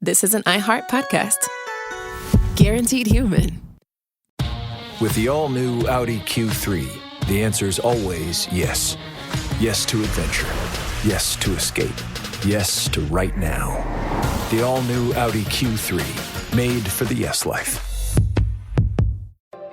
this is an iHeart podcast. Guaranteed human. With the all-new Audi Q3, the answer is always yes. Yes to adventure. Yes to escape. Yes to right now. The all-new Audi Q3, made for the yes life.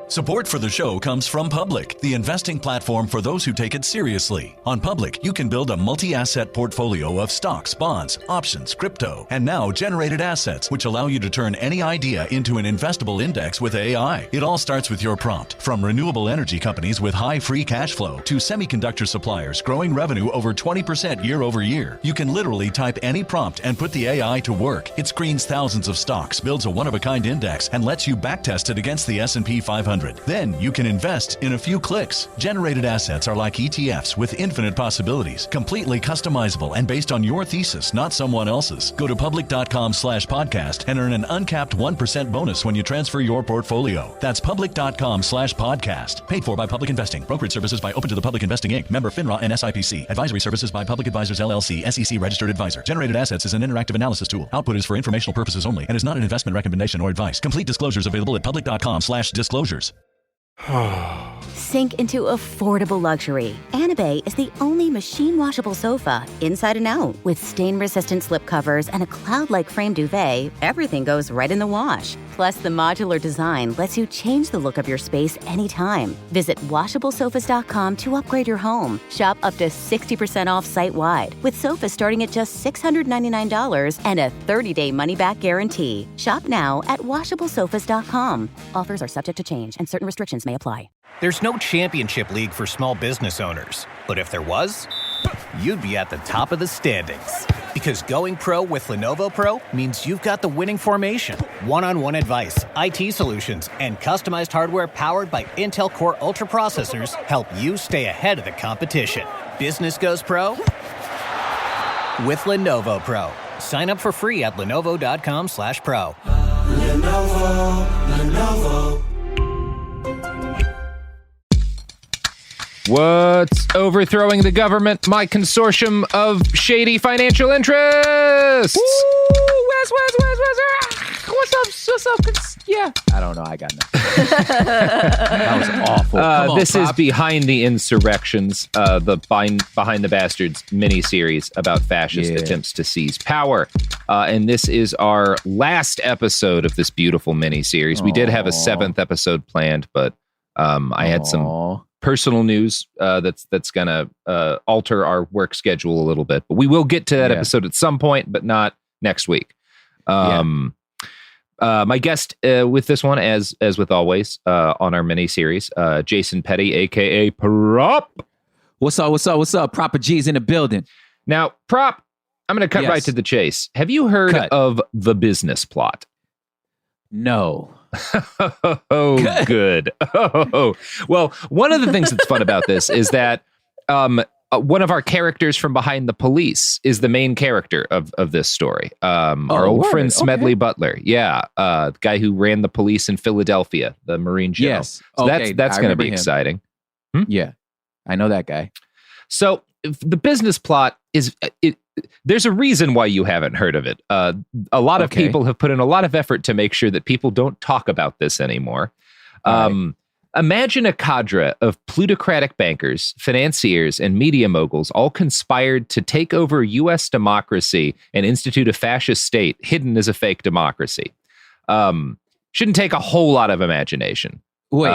Support for the show comes from Public, the investing platform for those who take it seriously. On Public, you can build a multi-asset portfolio of stocks, bonds, options, crypto, and now generated assets, which allow you to turn any idea into an investable index with AI. It all starts with your prompt. From renewable energy companies with high free cash flow to semiconductor suppliers growing revenue over 20% year over year, you can literally type any prompt and put the AI to work. It screens thousands of stocks, builds a one-of-a-kind index, and lets you backtest it against the S&P 500. Then you can invest in a few clicks. Generated assets are like ETFs with infinite possibilities, completely customizable and based on your thesis, not someone else's. Go to public.com/podcast and earn an uncapped 1% bonus when you transfer your portfolio. That's public.com/podcast. Paid for by Public Investing. Brokerage services by Open to the Public Investing Inc. Member FINRA and SIPC. Advisory services by Public Advisors LLC, SEC registered advisor. Generated assets is an interactive analysis tool. Output is for informational purposes only and is not an investment recommendation or advice. Complete disclosures available at public.com/disclosures. Sink into affordable luxury. Anabay is the only machine-washable sofa, inside and out. With stain-resistant slip covers and a cloud-like frame duvet, everything goes right in the wash. Plus, the modular design lets you change the look of your space anytime. Visit WashableSofas.com to upgrade your home. Shop up to 60% off site-wide, with sofas starting at just $699 and a 30-day money-back guarantee. Shop now at WashableSofas.com. Offers are subject to change, and certain restrictions may apply. There's no championship league for small business owners, but if there was, you'd be at the top of the standings. Because going pro with Lenovo Pro means you've got the winning formation, one-on-one advice, IT solutions, and customized hardware powered by Intel Core Ultra processors help you stay ahead of the competition. Business goes pro with Lenovo Pro. Sign up for free at lenovo.com/pro. Lenovo. What's overthrowing the government? My consortium of shady financial interests. Woo, Wes. What's up? Yeah. I don't know. I got nothing. That was awful. This is Behind the Insurrections, the Behind the Bastards mini-series about fascist attempts to seize power. And this is our last episode of this beautiful mini-series. We did have a 7th episode planned, but I had some personal news that's going to alter our work schedule a little bit. But we will get to that episode at some point, but not next week. My guest with this one, as with always, on our mini-series, Jason Petty, a.k.a. Prop. What's up? Proper G's in the building. Now, Prop, I'm going to cut right to the chase. Have you heard of The Business Plot? No. Good. Well, one of the things that's fun about this is that one of our characters from Behind the Police is the main character of this story. Our old friend Smedley Butler. Yeah. The guy who ran the police in Philadelphia, the Marine general. Yes. So that's going to be exciting. Yeah. I know that guy. So The Business Plot is... There's a reason why you haven't heard of it. A lot of people have put in a lot of effort to make sure that people don't talk about this anymore. Imagine a cadre of plutocratic bankers, financiers, and media moguls all conspired to take over U.S. democracy and institute a fascist state hidden as a fake democracy. Shouldn't take a whole lot of imagination. Wait,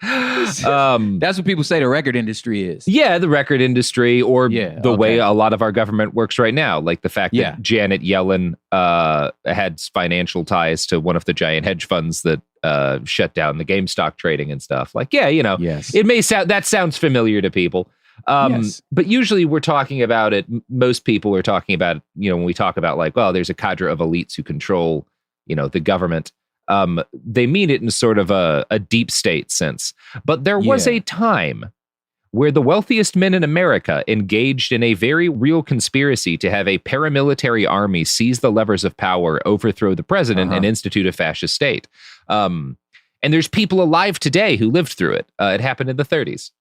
that's what people say the record industry is. Yeah, the record industry, or the way a lot of our government works right now, like the fact that Janet Yellen had financial ties to one of the giant hedge funds that shut down the GameStop trading and stuff. Like, it may sounds familiar to people. But usually we're talking about it. Most people are talking about it, when we talk about like, well, there's a cadre of elites who control, the government. They mean it in sort of a deep state sense. But there was a time where the wealthiest men in America engaged in a very real conspiracy to have a paramilitary army seize the levers of power, overthrow the president, and institute a fascist state. And there's people alive today who lived through it. It happened in the 30s.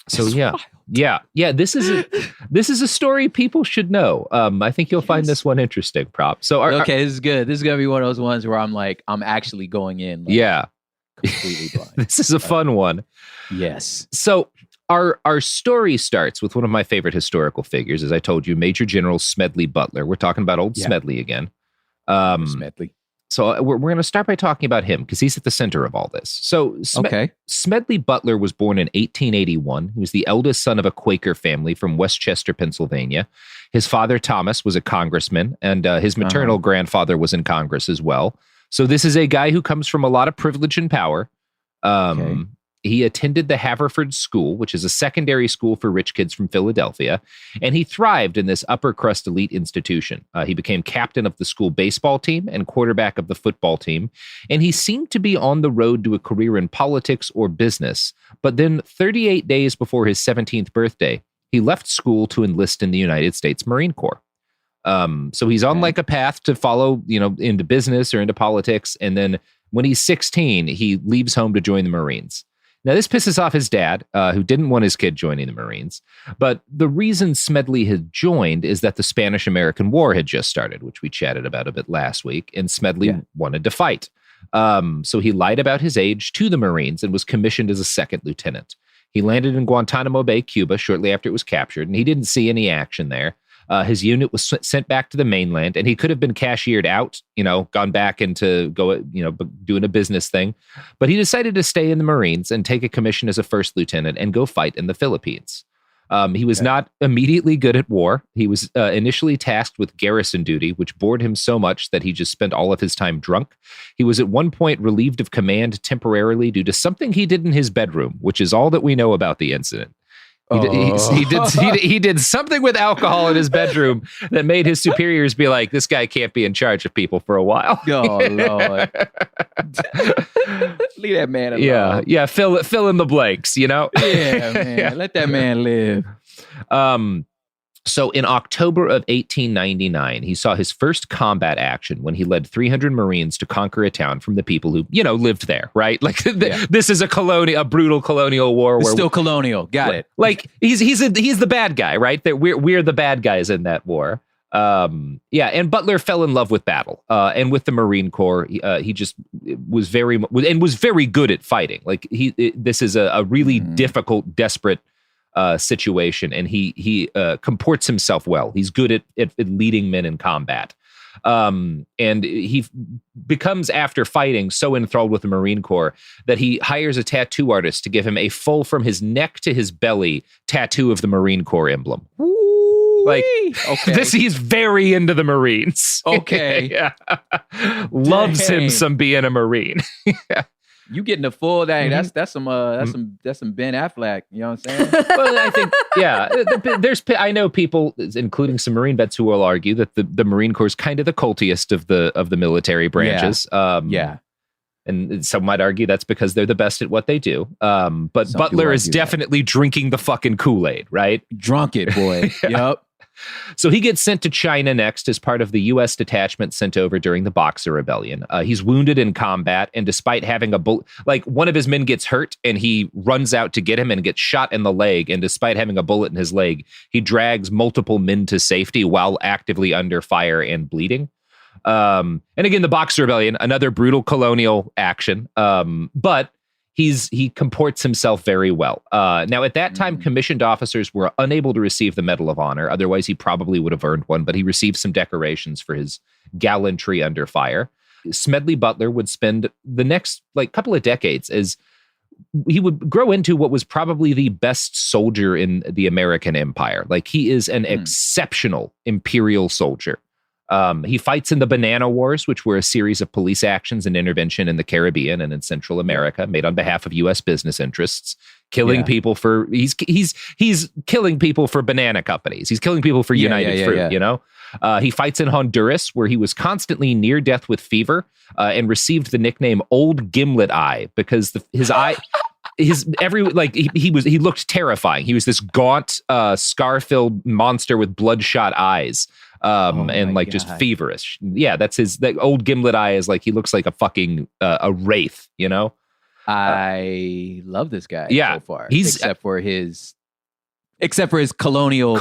So yeah. This is a story people should know. I think you'll find this one interesting, Prop. So okay, this is good. This is gonna be one of those ones where I'm actually going in. Completely blind. This is a fun one. Yes. So our story starts with one of my favorite historical figures, as I told you, Major General Smedley Butler. We're talking about old Smedley again. Smedley. So we're going to start by talking about him because he's at the center of all this. So Smedley Butler was born in 1881. He was the eldest son of a Quaker family from Westchester, Pennsylvania. His father, Thomas, was a congressman, and his maternal grandfather was in Congress as well. So this is a guy who comes from a lot of privilege and power. He attended the Haverford School, which is a secondary school for rich kids from Philadelphia, and he thrived in this upper crust elite institution. He became captain of the school baseball team and quarterback of the football team, and he seemed to be on the road to a career in politics or business. But then 38 days before his 17th birthday, he left school to enlist in the United States Marine Corps. So he's on like a path to follow, into business or into politics, and then when he's 16, he leaves home to join the Marines. Now, this pisses off his dad, who didn't want his kid joining the Marines. But the reason Smedley had joined is that the Spanish-American War had just started, which we chatted about a bit last week, and Smedley wanted to fight. So he lied about his age to the Marines and was commissioned as a second lieutenant. He landed in Guantanamo Bay, Cuba, shortly after it was captured, and he didn't see any action there. His unit was sent back to the mainland, and he could have been cashiered out, gone back into doing a business thing. But he decided to stay in the Marines and take a commission as a first lieutenant and go fight in the Philippines. He was not immediately good at war. He was initially tasked with garrison duty, which bored him so much that he just spent all of his time drunk. He was at one point relieved of command temporarily due to something he did in his bedroom, which is all that we know about the incident. He did something with alcohol in his bedroom that made his superiors be like, this guy can't be in charge of people for a while. Oh, Lord. Leave that man alone. Yeah. Fill in the blanks, Yeah, man. Let that man live. So in October of 1899, he saw his first combat action when he led 300 Marines to conquer a town from the people who, lived there, right? Like this is a brutal colonial war. It's still colonial. Got it. Like he's the bad guy, right? That we're the bad guys in that war. And Butler fell in love with battle, and with the Marine Corps. He just was very good at fighting. Like this is a really difficult, desperate situation, and he comports himself well. He's good at leading men in combat. And he becomes, after fighting, so enthralled with the Marine Corps that he hires a tattoo artist to give him a full from his neck to his belly tattoo of the Marine Corps emblem. Like, he's very into the Marines. Okay. Loves him some being a Marine. You getting the full thing? That's some Ben Affleck. You know what I'm saying? Well, I think I know people, including some Marine vets, who will argue that the Marine Corps is kind of the cultiest of the military branches. And some might argue that's because they're the best at what they do. But some Butler is definitely drinking the fucking Kool-Aid, right? Drunk it, boy. Yep. So he gets sent to China next as part of the U.S. detachment sent over during the Boxer Rebellion. He's wounded in combat, and despite having a bullet, one of his men gets hurt, and he runs out to get him and gets shot in the leg. And despite having a bullet in his leg, he drags multiple men to safety while actively under fire and bleeding. And again, the Boxer Rebellion, another brutal colonial action, but he comports himself very well. Now, at that time, commissioned officers were unable to receive the Medal of Honor. Otherwise, he probably would have earned one, but he received some decorations for his gallantry under fire. Smedley Butler would spend the next couple of decades as he would grow into what was probably the best soldier in the American Empire. He is an exceptional imperial soldier. He fights in the Banana Wars, which were a series of police actions and intervention in the Caribbean and in Central America, made on behalf of U.S. business interests, killing people for he's killing people for banana companies. He's killing people for United Fruit. He fights in Honduras, where he was constantly near death with fever, and received the nickname Old Gimlet Eye because his eye. He looked terrifying. He was this gaunt, scar-filled monster with bloodshot eyes. Just feverish. Yeah, that's that Old Gimlet Eye is he looks like a fucking a wraith, I love this guy so far. Except for his Except for his colonial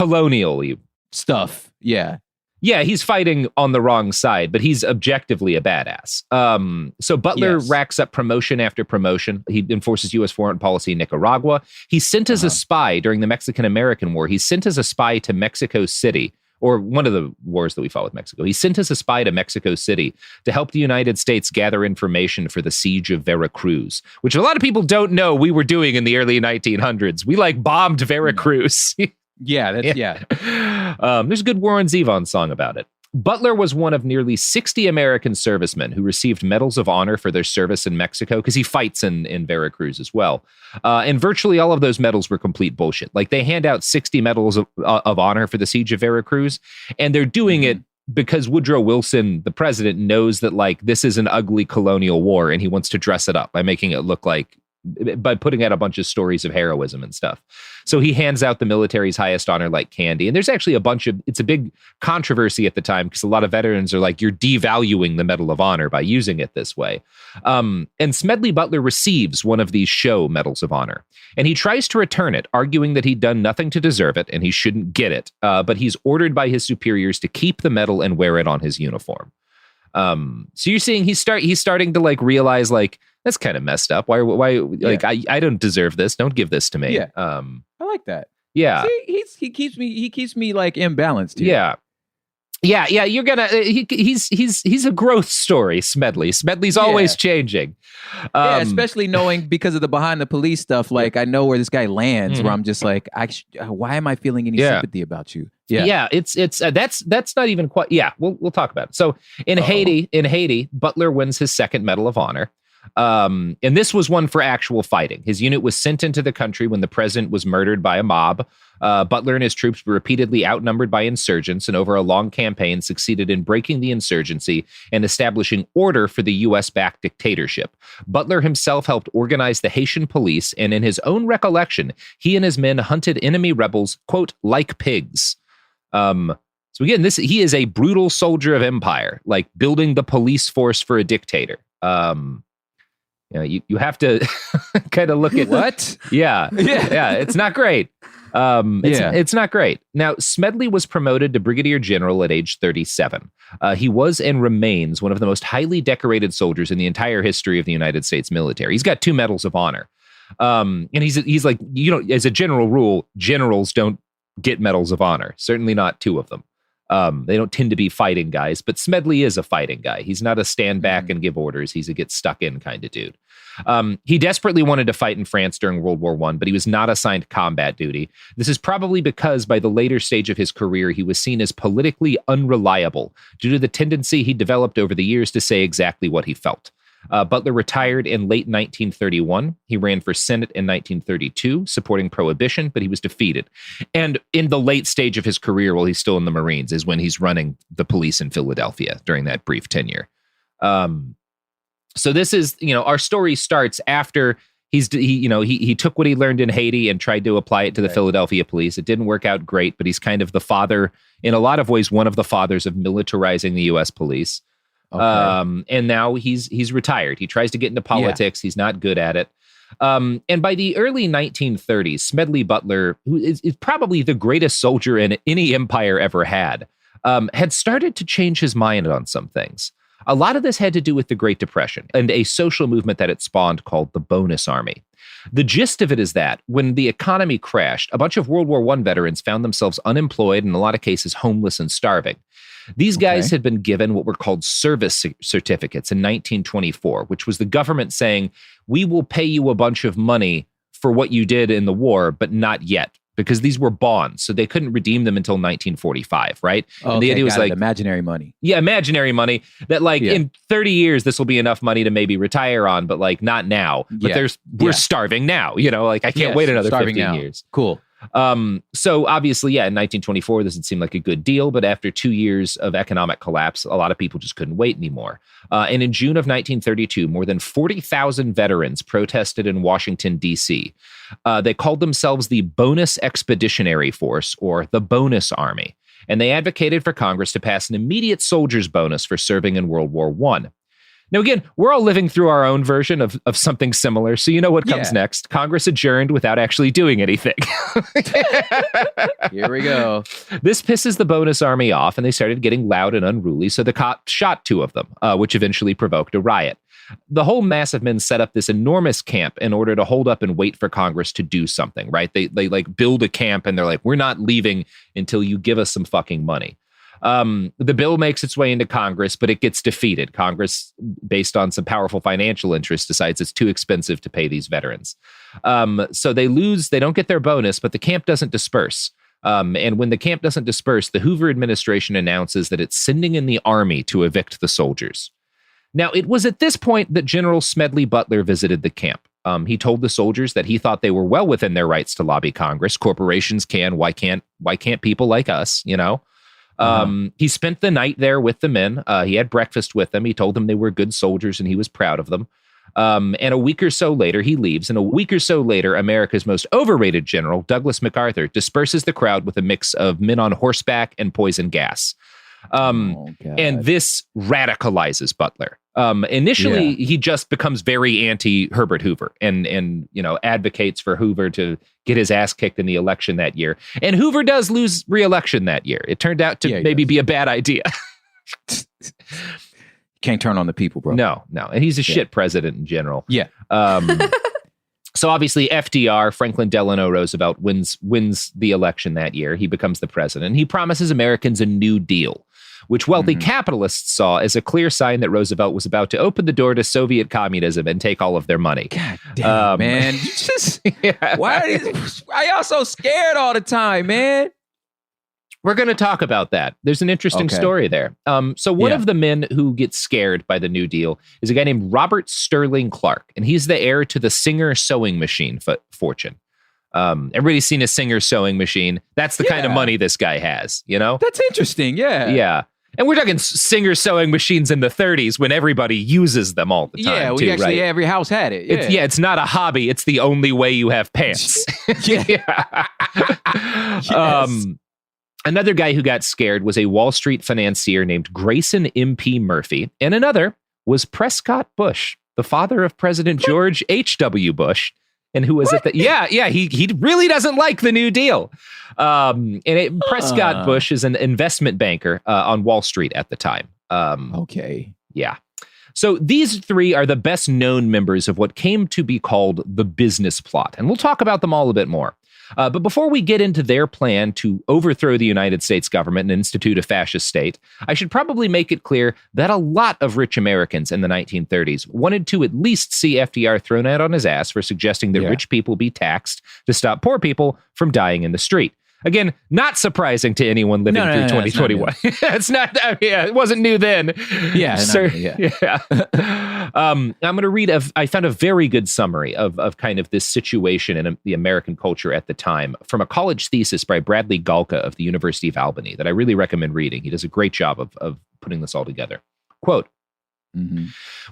stuff. Yeah. Yeah, he's fighting on the wrong side, but he's objectively a badass. So Butler racks up promotion after promotion. He enforces U.S. foreign policy in Nicaragua. He's sent as a spy during the Mexican-American War. He's sent as a spy to Mexico City, or one of the wars that we fought with Mexico. He's sent as a spy to Mexico City to help the United States gather information for the siege of Veracruz, which a lot of people don't know we were doing in the early 1900s. We bombed Veracruz. Yeah. There's a good Warren Zevon song about it. Butler was one of nearly 60 American servicemen who received medals of honor for their service in Mexico, because he fights in Veracruz as well. And virtually all of those medals were complete bullshit. They hand out 60 medals of honor for the siege of Veracruz, and they're doing it because Woodrow Wilson, the president, knows that this is an ugly colonial war, and he wants to dress it up by making it look by putting out a bunch of stories of heroism and stuff. So he hands out the military's highest honor like candy. And there's actually it's a big controversy at the time, because a lot of veterans are you're devaluing the Medal of Honor by using it this way. And Smedley Butler receives one of these show Medals of Honor, and he tries to return it, arguing that he'd done nothing to deserve it and he shouldn't get it. But he's ordered by his superiors to keep the medal and wear it on his uniform. So you're seeing he's starting to realize that's kind of messed up. Why I don't deserve this. Don't give this to me. Yeah. I like that. Yeah. See, he keeps me imbalanced here. Yeah. Yeah, you're gonna. He's a growth story, Smedley. Smedley's always changing. Especially knowing, because of the behind the police stuff. I know where this guy lands. Where I'm just why am I feeling any sympathy about you? Yeah. It's that's not even quite. Yeah, we'll talk about it. So in Haiti, Butler wins his second Medal of Honor. And this was one for actual fighting. His unit was sent into the country when the president was murdered by a mob. Butler and his troops were repeatedly outnumbered by insurgents, and over a long campaign succeeded in breaking the insurgency and establishing order for the U.S.-backed dictatorship. Butler himself helped organize the Haitian police, and in his own recollection, he and his men hunted enemy rebels, quote, like pigs. So again, he is a brutal soldier of empire, building the police force for a dictator. You have to kind of look at what? Yeah. It's not great. It's not great. Now, Smedley was promoted to brigadier general at age 37. He was and remains one of the most highly decorated soldiers in the entire history of the United States military. He's got 2 medals of honor. And he's as a general rule, generals don't get medals of honor. Certainly not 2 of them. They don't tend to be fighting guys, but Smedley is a fighting guy. He's not a stand back and give orders. He's a get stuck in kind of dude. He desperately wanted to fight in France during World War I, but he was not assigned combat duty. This is probably because by the later stage of his career, he was seen as politically unreliable due to the tendency he developed over the years to say exactly what he felt. Butler retired in late 1931. He ran for Senate in 1932, supporting prohibition, but he was defeated. And in the late stage of his career, while he's still in the Marines, is when he's running the police in Philadelphia during that brief tenure. So this is, our story starts after he took what he learned in Haiti and tried to apply it to the Philadelphia police. It didn't work out great, but he's kind of the father, in a lot of ways, one of the fathers of militarizing the U.S. police. Okay. And now he's retired. He tries to get into politics. He's not good at it. And by the early 1930s, Smedley Butler, who is probably the greatest soldier in any empire ever had started to change his mind on some things. A lot of this had to do with the Great Depression and a social movement that it spawned called the Bonus Army. The gist of it is that when the economy crashed, a bunch of World War I veterans found themselves unemployed, in a lot of cases homeless and starving. These guys had been given what were called service certificates in 1924, which was the government saying, we will pay you a bunch of money for what you did in the war, but not yet, because these were bonds. So they couldn't redeem them until 1945, right? And the idea was imaginary money. Yeah, imaginary money that in 30 years, this will be enough money to maybe retire on, but not now. But we're starving now, I can't wait another 15 years. Cool. So obviously, in 1924, this would seem like a good deal, but after 2 years of economic collapse, a lot of people just couldn't wait anymore. And in June of 1932, more than 40,000 veterans protested in Washington, D.C. They called themselves the Bonus Expeditionary Force, or the Bonus Army, and they advocated for Congress to pass an immediate soldier's bonus for serving in World War I. Now, again, we're all living through our own version of something similar. So you know what comes next. Congress adjourned without actually doing anything. Here we go. This pisses the bonus army off, and they started getting loud and unruly. So the cops shot 2 of them, which eventually provoked a riot. The whole mass of men set up this enormous camp in order to hold up and wait for Congress to do something, right? They like build a camp and they're like, we're not leaving until you give us some fucking money. The bill makes its way into Congress, but it gets defeated. Congress, based on some powerful financial interests, decides it's too expensive to pay these veterans. So they lose, they don't get their bonus, but the camp doesn't disperse. And when the camp doesn't disperse, the Hoover administration announces that it's sending in the army to evict the soldiers. Now, it was at this point that General Smedley Butler visited the camp. He told the soldiers that he thought they were well within their rights to lobby Congress. Corporations can. Why can't people like us, you know? He spent the night there with the men. He had breakfast with them. He told them they were good soldiers and he was proud of them. And a week or so later, he leaves. And a week or so later, America's most overrated general, Douglas MacArthur, disperses the crowd with a mix of men on horseback and poison gas. And this radicalizes Butler. Initially, he just becomes very anti-Herbert Hoover and advocates for Hoover to get his ass kicked in the election that year. And Hoover does lose re-election that year. It turned out to maybe be a bad idea. Can't turn on the people, bro. No. And he's a shit president in general. Yeah. So obviously FDR, Franklin Delano Roosevelt, wins the election that year. He becomes the president. He promises Americans a New Deal, which wealthy capitalists saw as a clear sign that Roosevelt was about to open the door to Soviet communism and take all of their money. God damn, man. Why are y'all so scared all the time, man? We're going to talk about that. There's an interesting story there. So one of the men who gets scared by the New Deal is a guy named Robert Sterling Clark, and he's the heir to the Singer sewing machine fortune. Everybody's seen a Singer sewing machine. That's the kind of money this guy has, you know? That's interesting, yeah. And we're talking Singer sewing machines in the 30s when everybody uses them all the time, every house had it. It's not a hobby. It's the only way you have pants. Another guy who got scared was a Wall Street financier named Grayson M.P. Murphy, and another was Prescott Bush, the father of President George H.W. Bush, and who was he really doesn't like the New Deal. Prescott Bush is an investment banker on Wall Street at the time. Yeah. So these 3 are the best known members of what came to be called the business plot, and we'll talk about them all a bit more. But before we get into their plan to overthrow the United States government and institute a fascist state, I should probably make it clear that a lot of rich Americans in the 1930s wanted to at least see FDR thrown out on his ass for suggesting that rich people be taxed to stop poor people from dying in the street. Again, not surprising to anyone living through 2021. It's not. It wasn't new then. I'm going to read. I found a very good summary of kind of this situation in the American culture at the time from a college thesis by Bradley Galka of the University of Albany that I really recommend reading. He does a great job of putting this all together. Quote.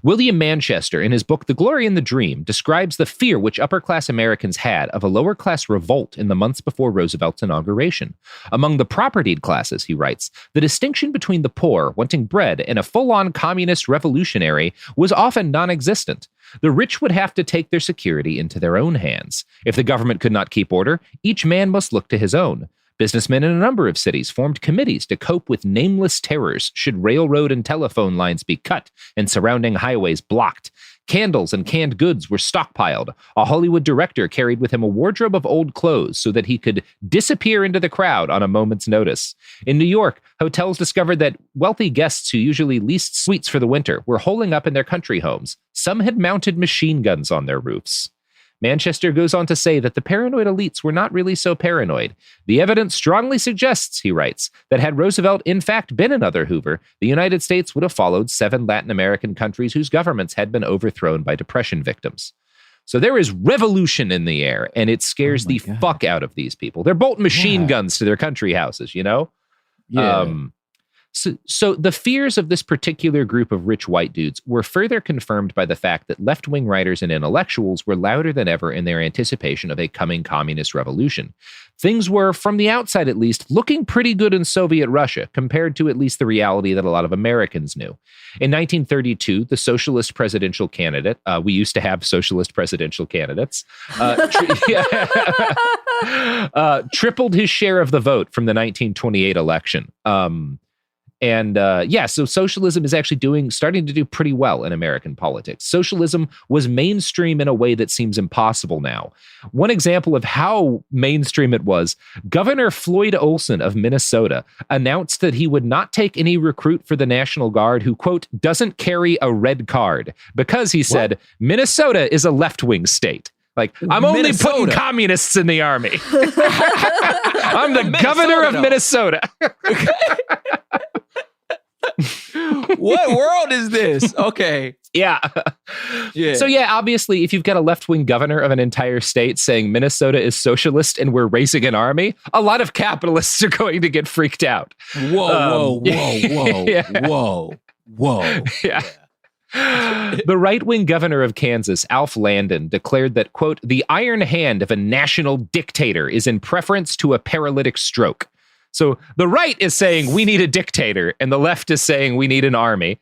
William Manchester, in his book The Glory and the Dream, describes the fear which upper-class Americans had of a lower-class revolt in the months before Roosevelt's inauguration. Among the propertied classes, he writes, the distinction between the poor, wanting bread, and a full-on communist revolutionary was often non-existent. The rich would have to take their security into their own hands. If the government could not keep order, each man must look to his own. Businessmen in a number of cities formed committees to cope with nameless terrors should railroad and telephone lines be cut and surrounding highways blocked. Candles and canned goods were stockpiled. A Hollywood director carried with him a wardrobe of old clothes so that he could disappear into the crowd on a moment's notice. In New York, hotels discovered that wealthy guests who usually leased suites for the winter were holing up in their country homes. Some had mounted machine guns on their roofs. Manchester goes on to say that the paranoid elites were not really so paranoid. The evidence strongly suggests, he writes, that had Roosevelt in fact been another Hoover, the United States would have followed 7 Latin American countries whose governments had been overthrown by depression victims. So there is revolution in the air, and it scares the fuck out of these people. They're bolting machine guns to their country houses, you know? So the fears of this particular group of rich white dudes were further confirmed by the fact that left-wing writers and intellectuals were louder than ever in their anticipation of a coming communist revolution. Things were, from the outside at least, looking pretty good in Soviet Russia, compared to at least the reality that a lot of Americans knew. In 1932, the socialist presidential candidate, we used to have socialist presidential candidates, tripled his share of the vote from the 1928 election. So socialism is actually starting to do pretty well in American politics. Socialism was mainstream in a way that seems impossible now. One example of how mainstream it was, Governor Floyd Olson of Minnesota announced that he would not take any recruit for the National Guard who, quote, doesn't carry a red card, because he said, Minnesota is a left-wing state. Like, I'm only putting communists in the army. I'm the governor of Minnesota. What world is this? Okay. Yeah. So obviously, if you've got a left-wing governor of an entire state saying Minnesota is socialist and we're raising an army, a lot of capitalists are going to get freaked out. Whoa. Yeah. The right-wing governor of Kansas, Alf Landon, declared that, quote, the iron hand of a national dictator is in preference to a paralytic stroke. So the right is saying we need a dictator, and the left is saying we need an army.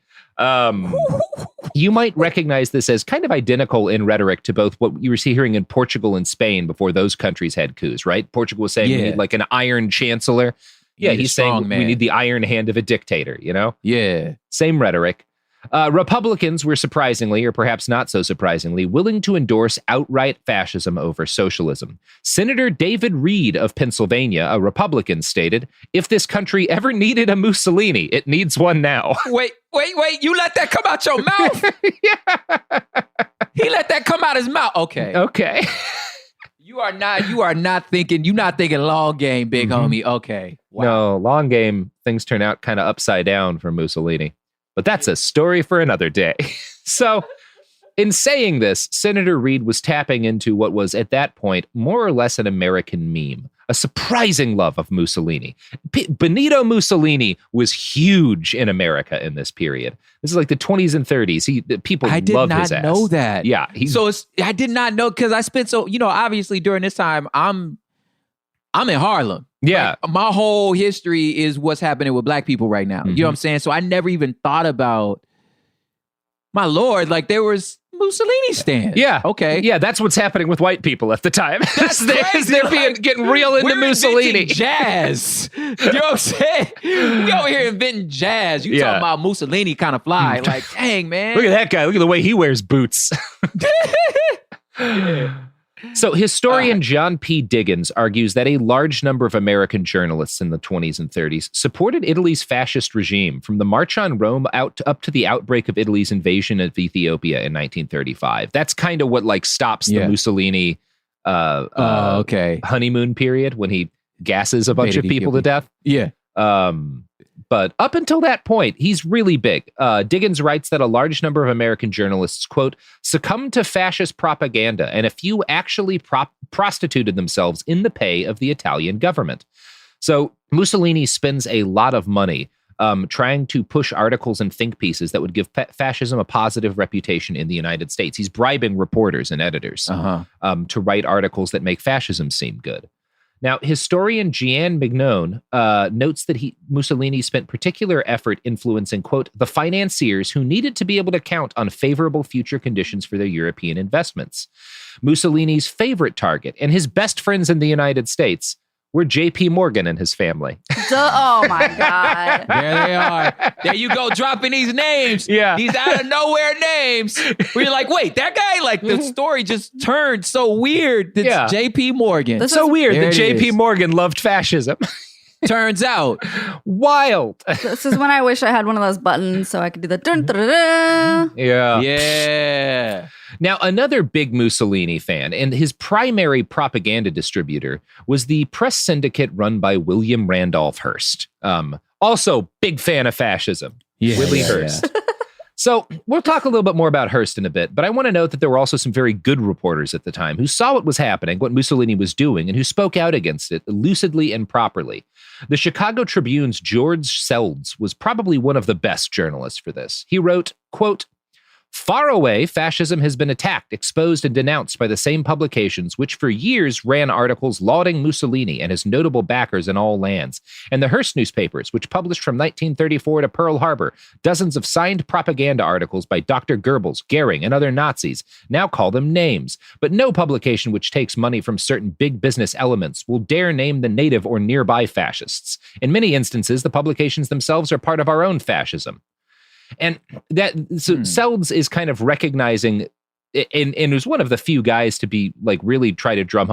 You might recognize this as kind of identical in rhetoric to both what you were hearing in Portugal and Spain before those countries had coups, right? Portugal was saying we need like an iron chancellor. Yeah, he's saying we need the iron hand of a dictator, you know? Yeah. Same rhetoric. Republicans were surprisingly, or perhaps not so surprisingly, willing to endorse outright fascism over socialism. Senator David Reed of Pennsylvania, a Republican, stated, if this country ever needed a Mussolini, it needs one now. Wait, you let that come out your mouth? Yeah. He let that come out his mouth. Okay. You're not thinking long game, big homie. Okay. Wow. No, long game, things turn out kind of upside down for Mussolini. But that's a story for another day. So, in saying this, Senator Reed was tapping into what was, at that point, more or less an American meme. A surprising love of Mussolini. Benito Mussolini was huge in America in this period. This is like the 20s and 30s. People love his ass. I did not know that. Yeah. I did not know, because I spent obviously during this time, I'm in Harlem. Yeah. Like, my whole history is what's happening with black people right now. You know what I'm saying? So I never even thought about, my Lord, like there was Mussolini stand. Yeah. Okay. Yeah, that's what's happening with white people at the time. That's crazy. They're getting real into Mussolini. Jazz. You know what I'm saying? We over here inventing jazz. You talking about Mussolini kind of fly. Like, dang, man. Look at that guy. Look at the way he wears boots. So historian John P. Diggins argues that a large number of American journalists in the 20s and 30s supported Italy's fascist regime from the March on Rome up to the outbreak of Italy's invasion of Ethiopia in 1935. That's kind of what stops the Mussolini honeymoon period when he gasses a bunch of people to death. Yeah. But up until that point, he's really big. Diggins writes that a large number of American journalists, quote, succumbed to fascist propaganda, and a few actually prostituted themselves in the pay of the Italian government. So Mussolini spends a lot of money trying to push articles and think pieces that would give fascism a positive reputation in the United States. He's bribing reporters and editors to write articles that make fascism seem good. Now, historian Gian Mignone notes that Mussolini spent particular effort influencing, quote, the financiers who needed to be able to count on favorable future conditions for their European investments. Mussolini's favorite target and his best friends in the United States were J.P. Morgan and his family. Oh, my God. There they are. There you go, dropping these names. Yeah. These out of nowhere names. Where you're like, wait, that guy, like, the story just turned so weird. It's J.P. Morgan. That's so weird that J.P. Morgan loved fascism. Turns out. Wild. This is when I wish I had one of those buttons so I could do the dun dun dun dun. Yeah. Now, another big Mussolini fan and his primary propaganda distributor was the press syndicate run by William Randolph Hearst. Also, big fan of fascism. Willie Hearst. So we'll talk a little bit more about Hearst in a bit, but I want to note that there were also some very good reporters at the time who saw what was happening, what Mussolini was doing, and who spoke out against it lucidly and properly. The Chicago Tribune's George Seldes was probably one of the best journalists for this. He wrote, quote, "Far away, fascism has been attacked, exposed, and denounced by the same publications which for years ran articles lauding Mussolini and his notable backers in all lands, and the Hearst newspapers, which published from 1934 to Pearl Harbor dozens of signed propaganda articles by Dr. Goebbels, Goering, and other Nazis, now call them names. But no publication which takes money from certain big business elements will dare name the native or nearby fascists. In many instances, the publications themselves are part of our own fascism." And that, so Seldes is kind of recognizing, and was one of the few guys to be like really try to drive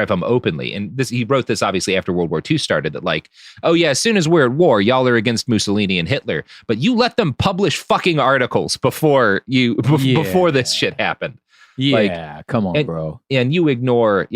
home openly. And this, he wrote this obviously after World War II started, that like, oh yeah, as soon as we're at war, y'all are against Mussolini and Hitler, but you let them publish fucking articles before this shit happened. Yeah, like, come on, bro. And you ignore,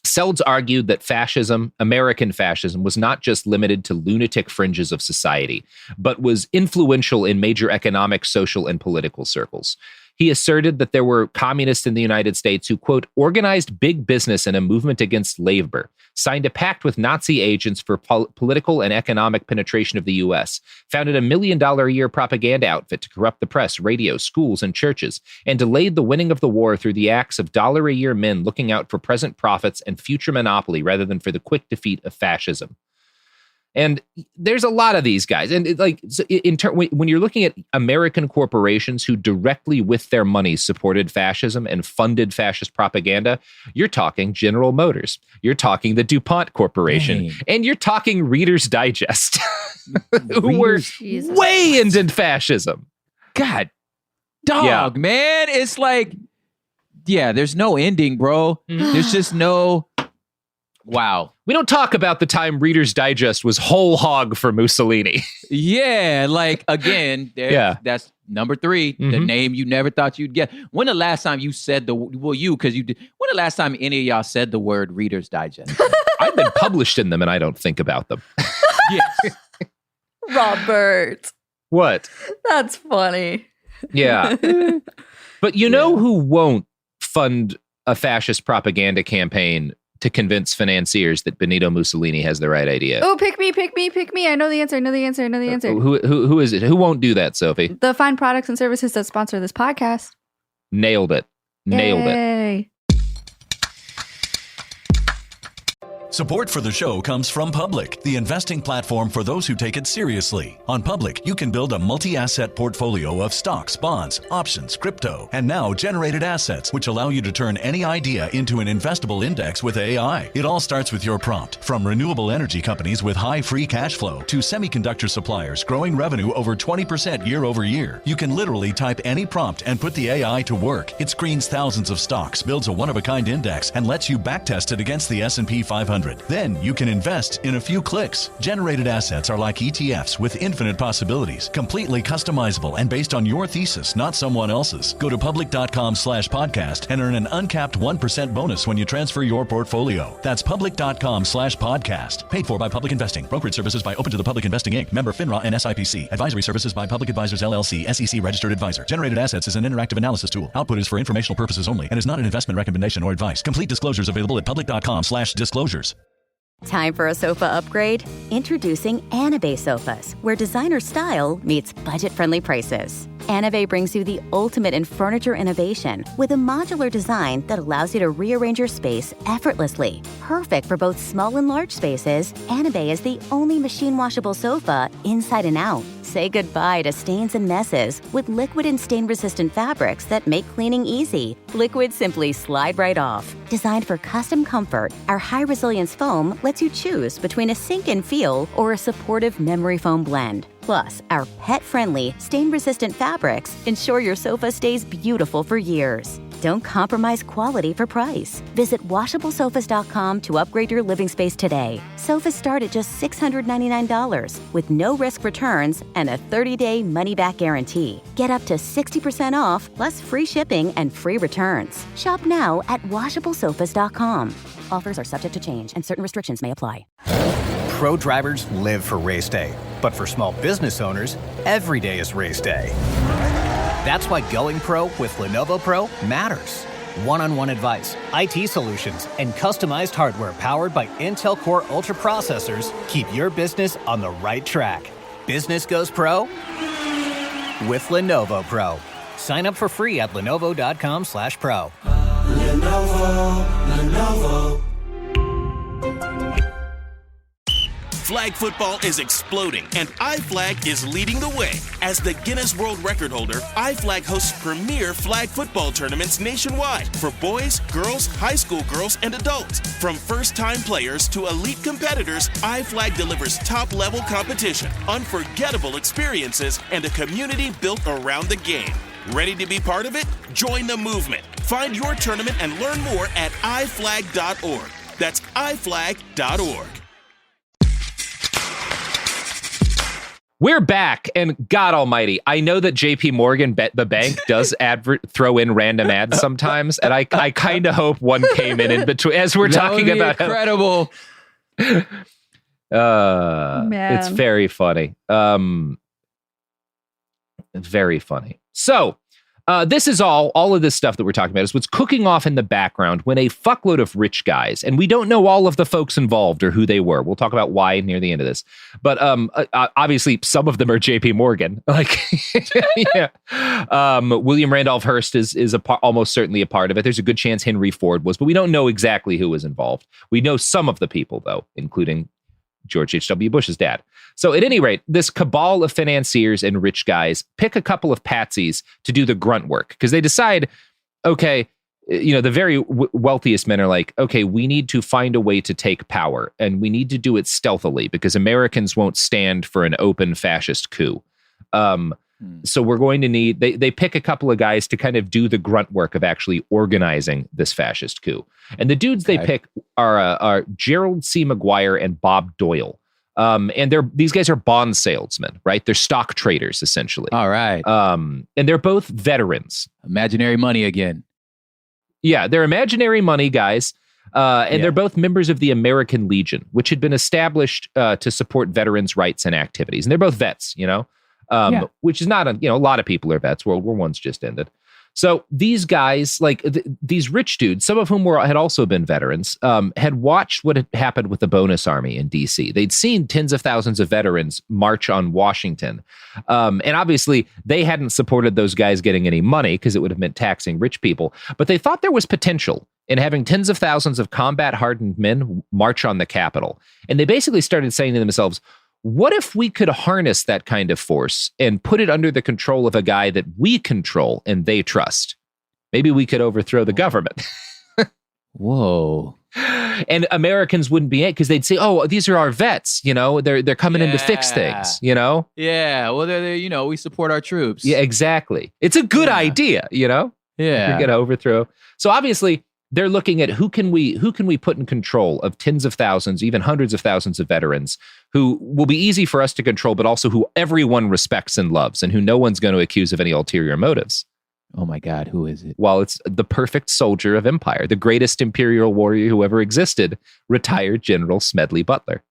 Seldes argued that fascism, American fascism, was not just limited to lunatic fringes of society, but was influential in major economic, social, and political circles. He asserted that there were communists in the United States who, quote, organized big business in a movement against labor, signed a pact with Nazi agents for political and economic penetration of the U.S., founded $1 million a year propaganda outfit to corrupt the press, radio, schools, and churches, and delayed the winning of the war through the acts of $1-a-year men looking out for present profits and future monopoly rather than for the quick defeat of fascism. And there's a lot of these guys. And when you're looking at American corporations who directly with their money supported fascism and funded fascist propaganda, you're talking General Motors, you're talking the DuPont Corporation, and you're talking Reader's Digest, who were way into fascism. God, dog, man. It's like, there's no ending, bro. There's just no... Wow. We don't talk about the time Reader's Digest was whole hog for Mussolini. Like, again, that's number 3, the name you never thought you'd get. When the last time you said because you did, when the last time any of y'all said the word Reader's Digest? I've been published in them and I don't think about them. Yes. Robert. What? That's funny. Yeah. But you know who won't fund a fascist propaganda campaign to convince financiers that Benito Mussolini has the right idea? Oh, pick me. I know the answer. Who is it? Who won't do that, Sophie? The fine products and services that sponsor this podcast. Nailed it. Yay. Support for the show comes from Public, the investing platform for those who take it seriously. On Public, you can build a multi-asset portfolio of stocks, bonds, options, crypto, and now generated assets, which allow you to turn any idea into an investable index with AI. It all starts with your prompt. From renewable energy companies with high free cash flow to semiconductor suppliers growing revenue over 20% year over year, you can literally type any prompt and put the AI to work. It screens thousands of stocks, builds a one-of-a-kind index, and lets you backtest it against the S&P 500. Then you can invest in a few clicks. Generated assets are like ETFs with infinite possibilities, completely customizable and based on your thesis, not someone else's. Go to public.com/podcast and earn an uncapped 1% bonus when you transfer your portfolio. That's public.com/podcast. Paid for by Public Investing. Brokerage services by Open to the Public Investing Inc. Member FINRA and SIPC. Advisory services by Public Advisors LLC, SEC registered advisor. Generated assets is an interactive analysis tool. Output is for informational purposes only and is not an investment recommendation or advice. Complete disclosures available at public.com/disclosures. Time for a sofa upgrade? Introducing Anabay Sofas, where designer style meets budget-friendly prices. Anabay brings you the ultimate in furniture innovation with a modular design that allows you to rearrange your space effortlessly. Perfect for both small and large spaces, Anabay is the only machine-washable sofa inside and out. Say goodbye to stains and messes with liquid and stain-resistant fabrics that make cleaning easy. Liquid simply slide right off. Designed for custom comfort, our high-resilience foam lets you choose between a sink-in feel or a supportive memory foam blend. Plus, our pet-friendly, stain-resistant fabrics ensure your sofa stays beautiful for years. Don't compromise quality for price. Visit washablesofas.com to upgrade your living space today. Sofas start at just $699 with no risk returns and a 30-day money-back guarantee. Get up to 60% off plus free shipping and free returns. Shop now at washablesofas.com. Offers are subject to change and certain restrictions may apply. Pro drivers live for race day. But for small business owners, every day is race day. That's why going pro with Lenovo Pro matters. One-on-one advice, IT solutions, and customized hardware powered by Intel Core Ultra processors keep your business on the right track. Business goes pro with Lenovo Pro. Sign up for free at lenovo.com/pro. Lenovo. Flag football is exploding, and iFlag is leading the way. As the Guinness World Record holder, iFlag hosts premier flag football tournaments nationwide for boys, girls, high school girls, and adults. From first-time players to elite competitors, iFlag delivers top-level competition, unforgettable experiences, and a community built around the game. Ready to be part of it? Join the movement. Find your tournament and learn more at iflag.org. That's iflag.org. We're back, and God almighty, I know that JP Morgan the bank does throw in random ads sometimes, and I kind of hope one came in between as we're talking about incredible. It's very funny. Very funny. So, this is all of this stuff that we're talking about is what's cooking off in the background when a fuckload of rich guys, and we don't know all of the folks involved or who they were. We'll talk about why near the end of this. But obviously, some of them are JP Morgan. Like, yeah. William Randolph Hearst is almost certainly a part of it. There's a good chance Henry Ford was, but we don't know exactly who was involved. We know some of the people, though, including George H.W. Bush's dad. So at any rate, this cabal of financiers and rich guys pick a couple of patsies to do the grunt work because they decide, okay, the very wealthiest men are like, okay, we need to find a way to take power and we need to do it stealthily because Americans won't stand for an open fascist coup. So we're going to need, they pick a couple of guys to kind of do the grunt work of actually organizing this fascist coup. And the dudes they pick are Gerald C. McGuire and Bob Doyle. And these guys are bond salesmen, right? They're stock traders, essentially. All right. And they're both veterans. Imaginary money again. Yeah, they're imaginary money guys. And they're both members of the American Legion, which had been established to support veterans' rights and activities. And they're both vets, which is not, a lot of people are vets. World War I's just ended. So these guys, like these rich dudes, some of whom had also been veterans, had watched what had happened with the bonus army in D.C. They'd seen tens of thousands of veterans march on Washington. And obviously, they hadn't supported those guys getting any money because it would have meant taxing rich people. But they thought there was potential in having tens of thousands of combat-hardened men march on the Capitol. And they basically started saying to themselves, what if we could harness that kind of force and put it under the control of a guy that we control and they trust? Maybe we could overthrow the government. Whoa. And Americans wouldn't be it because they'd say, oh, these are our vets, they're coming in to fix things, Yeah, well, they're we support our troops. Yeah, exactly. It's a good idea, Yeah. You're going to overthrow. So obviously, they're looking at who can we put in control of tens of thousands, even hundreds of thousands of veterans who will be easy for us to control, but also who everyone respects and loves and who no one's going to accuse of any ulterior motives. Oh my God, who is it? Well, it's the perfect soldier of empire, the greatest imperial warrior who ever existed, retired General Smedley Butler.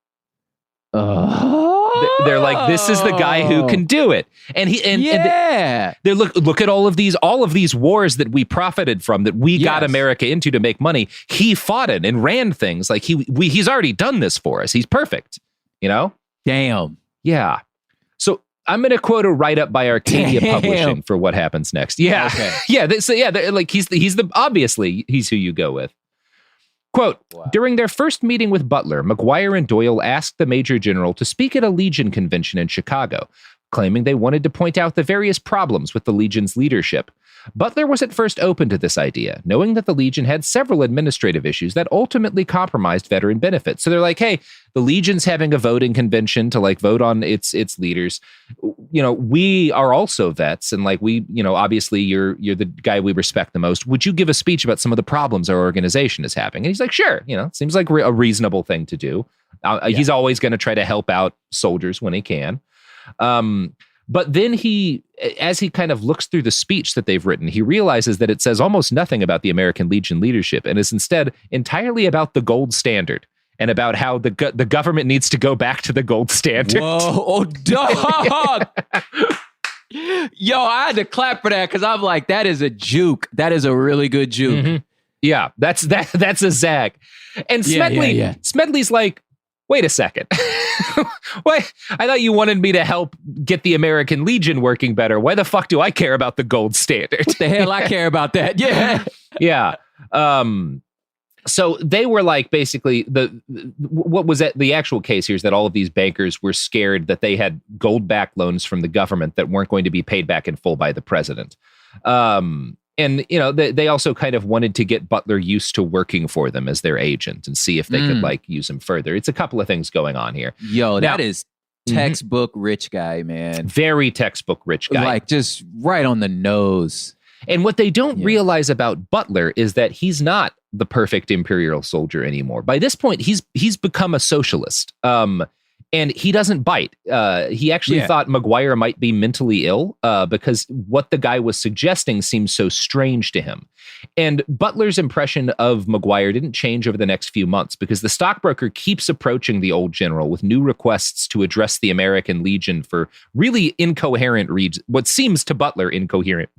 They're like, this is the guy who can do it. And they look at all of these wars that we profited from, that we got America into to make money. He fought in and ran things like he's already done this for us. He's perfect, Damn. Yeah. So I'm going to quote a write-up by Arcadia Publishing for what happens next. Yeah. Okay. He's who you go with. Quote, During their first meeting with Butler, McGuire and Doyle asked the Major General to speak at a Legion convention in Chicago, claiming they wanted to point out the various problems with the Legion's leadership. Butler was at first open to this idea, knowing that the Legion had several administrative issues that ultimately compromised veteran benefits. So they're like, hey, the Legion's having a voting convention to vote on its leaders. We are also vets, and obviously you're the guy we respect the most. Would you give a speech about some of the problems our organization is having? And he's like, sure. It seems like a reasonable thing to do. He's always going to try to help out soldiers when he can. But then as he kind of looks through the speech that they've written, he realizes that it says almost nothing about the American Legion leadership and is instead entirely about the gold standard and about how the government needs to go back to the gold standard. Whoa, oh, dog. Yo, I had to clap for that because I'm like, that is a juke. That is a really good juke. Mm-hmm. Yeah, that's a zag. And Smedley's like, wait a second. What? I thought you wanted me to help get the American Legion working better. Why the fuck do I care about the gold standard? What the hell I care about that? Yeah. Yeah. So they were like, basically, what was the actual case here is that all of these bankers were scared that they had gold-backed loans from the government that weren't going to be paid back in full by the president. And, you know, they also kind of wanted to get Butler used to working for them as their agent and see if they could like use him further. It's a couple of things going on here. Yo, that is textbook rich guy, man. Very textbook rich guy. Like just right on the nose. And what they don't realize about Butler is that he's not the perfect imperial soldier anymore. By this point, he's become a socialist. And he doesn't bite. He actually thought McGuire might be mentally ill because what the guy was suggesting seemed so strange to him. And Butler's impression of McGuire didn't change over the next few months because the stockbroker keeps approaching the old general with new requests to address the American Legion for really incoherent what seems to Butler incoherent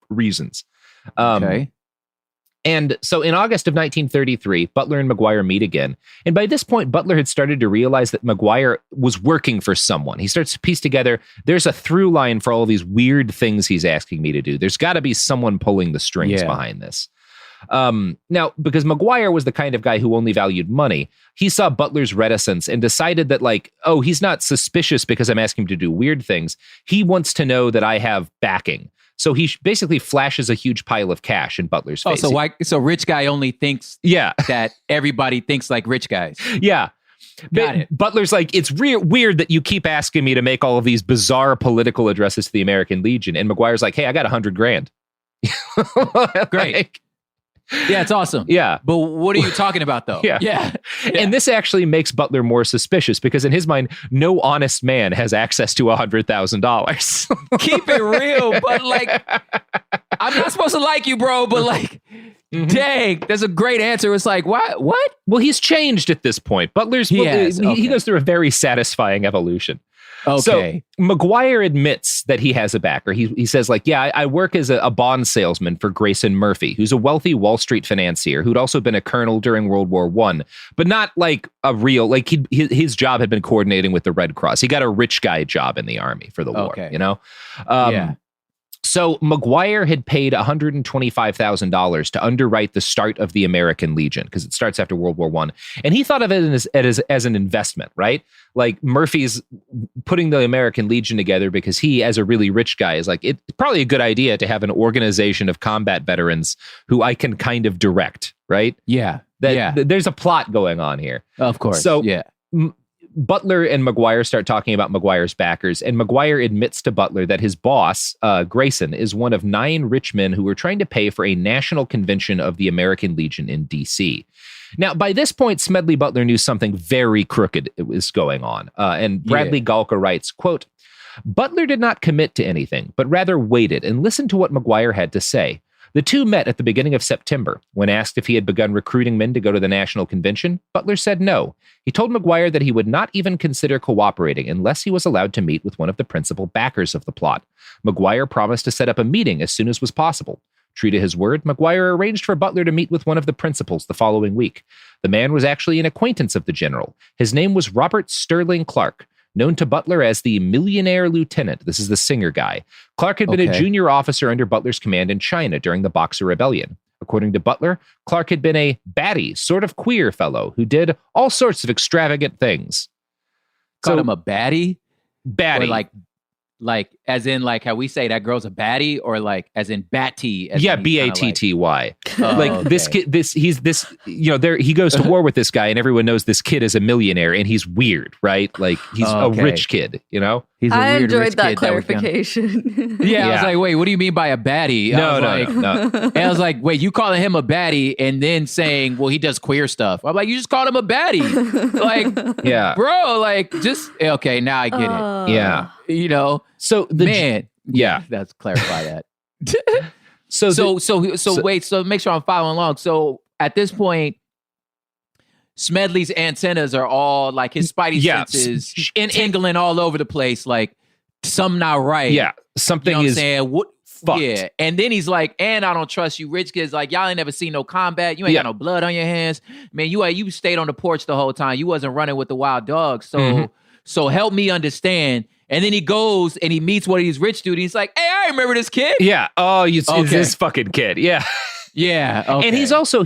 reasons. Okay. And so in August of 1933, Butler and McGuire meet again. And by this point, Butler had started to realize that McGuire was working for someone. He starts to piece together, there's a through line for all of these weird things he's asking me to do. There's got to be someone pulling the strings behind this. Now, because McGuire was the kind of guy who only valued money, he saw Butler's reticence and decided that, like, oh, he's not suspicious because I'm asking him to do weird things. He wants to know that I have backing. So he basically flashes a huge pile of cash in Butler's face. So rich guy only thinks that everybody thinks like rich guys. Yeah. Got it. Butler's like, it's weird that you keep asking me to make all of these bizarre political addresses to the American Legion. And McGuire's like, hey, I got $100,000. Great. Yeah, it's awesome. Yeah. But what are you talking about, though? Yeah. And this actually makes Butler more suspicious because in his mind, no honest man has access to $100,000. Keep it real, but like, I'm not supposed to like you, bro, but like, dang, that's a great answer. It's like, what? Well, he's changed at this point. Butler's, he goes through a very satisfying evolution. Okay. So McGuire admits that he has a backer. He says, like, yeah, I work as a bond salesman for Grayson Murphy, who's a wealthy Wall Street financier who'd also been a colonel during World War I, but not like a real, like his job had been coordinating with the Red Cross. He got a rich guy job in the army for the war, you know? So McGuire had paid $125,000 to underwrite the start of the American Legion because it starts after World War I. And he thought of it as an investment, right? Like Murphy's putting the American Legion together because he, as a really rich guy, is like, it's probably a good idea to have an organization of combat veterans who I can kind of direct, right? Yeah. There's a plot going on here. Of course. So Butler and McGuire start talking about McGuire's backers, and McGuire admits to Butler that his boss, Grayson, is one of 9 rich men who were trying to pay for a national convention of the American Legion in D.C. Now, by this point, Smedley Butler knew something very crooked was going on, and Bradley Galka writes, quote, Butler did not commit to anything, but rather waited and listened to what McGuire had to say. The two met at the beginning of September. When asked if he had begun recruiting men to go to the national convention, Butler said no. He told McGuire that he would not even consider cooperating unless he was allowed to meet with one of the principal backers of the plot. McGuire promised to set up a meeting as soon as was possible. True to his word, McGuire arranged for Butler to meet with one of the principals the following week. The man was actually an acquaintance of the general. His name was Robert Sterling Clark, known to Butler as the Millionaire Lieutenant. This is the singer guy. Clark had been a junior officer under Butler's command in China during the Boxer Rebellion. According to Butler, Clark had been a batty, sort of queer fellow who did all sorts of extravagant things. Called him a baddie? Baddie. Or like as in like how we say that girl's a baddie, or like as in batty? Batty. This kid, he goes to war with this guy and everyone knows this kid is a millionaire and he's weird, right? Like he's a rich kid, you know? He's a weird enjoyed rich that kid clarification. I was like, wait, what do you mean by a baddie? No. And I was like, wait, you calling him a baddie and then saying, well, he does queer stuff. I'm like, you just called him a baddie. Like, bro, like just, okay, now I get it. Yeah. You know? So let's clarify that. So make sure I'm following along. So at this point, Smedley's antennas are all like his spidey senses tingling all over the place. Like something not right. Yeah, something you know is saying? fucked. Yeah, and then he's like, and I don't trust you rich kids. Like, y'all ain't never seen no combat. You ain't got no blood on your hands. Man, you stayed on the porch the whole time. You wasn't running with the wild dogs. So so help me understand. And then he goes and he meets one of these rich dudes. He's like, hey, I remember this kid. Yeah. Oh, it's this fucking kid. Yeah. Yeah. Okay. And he's also,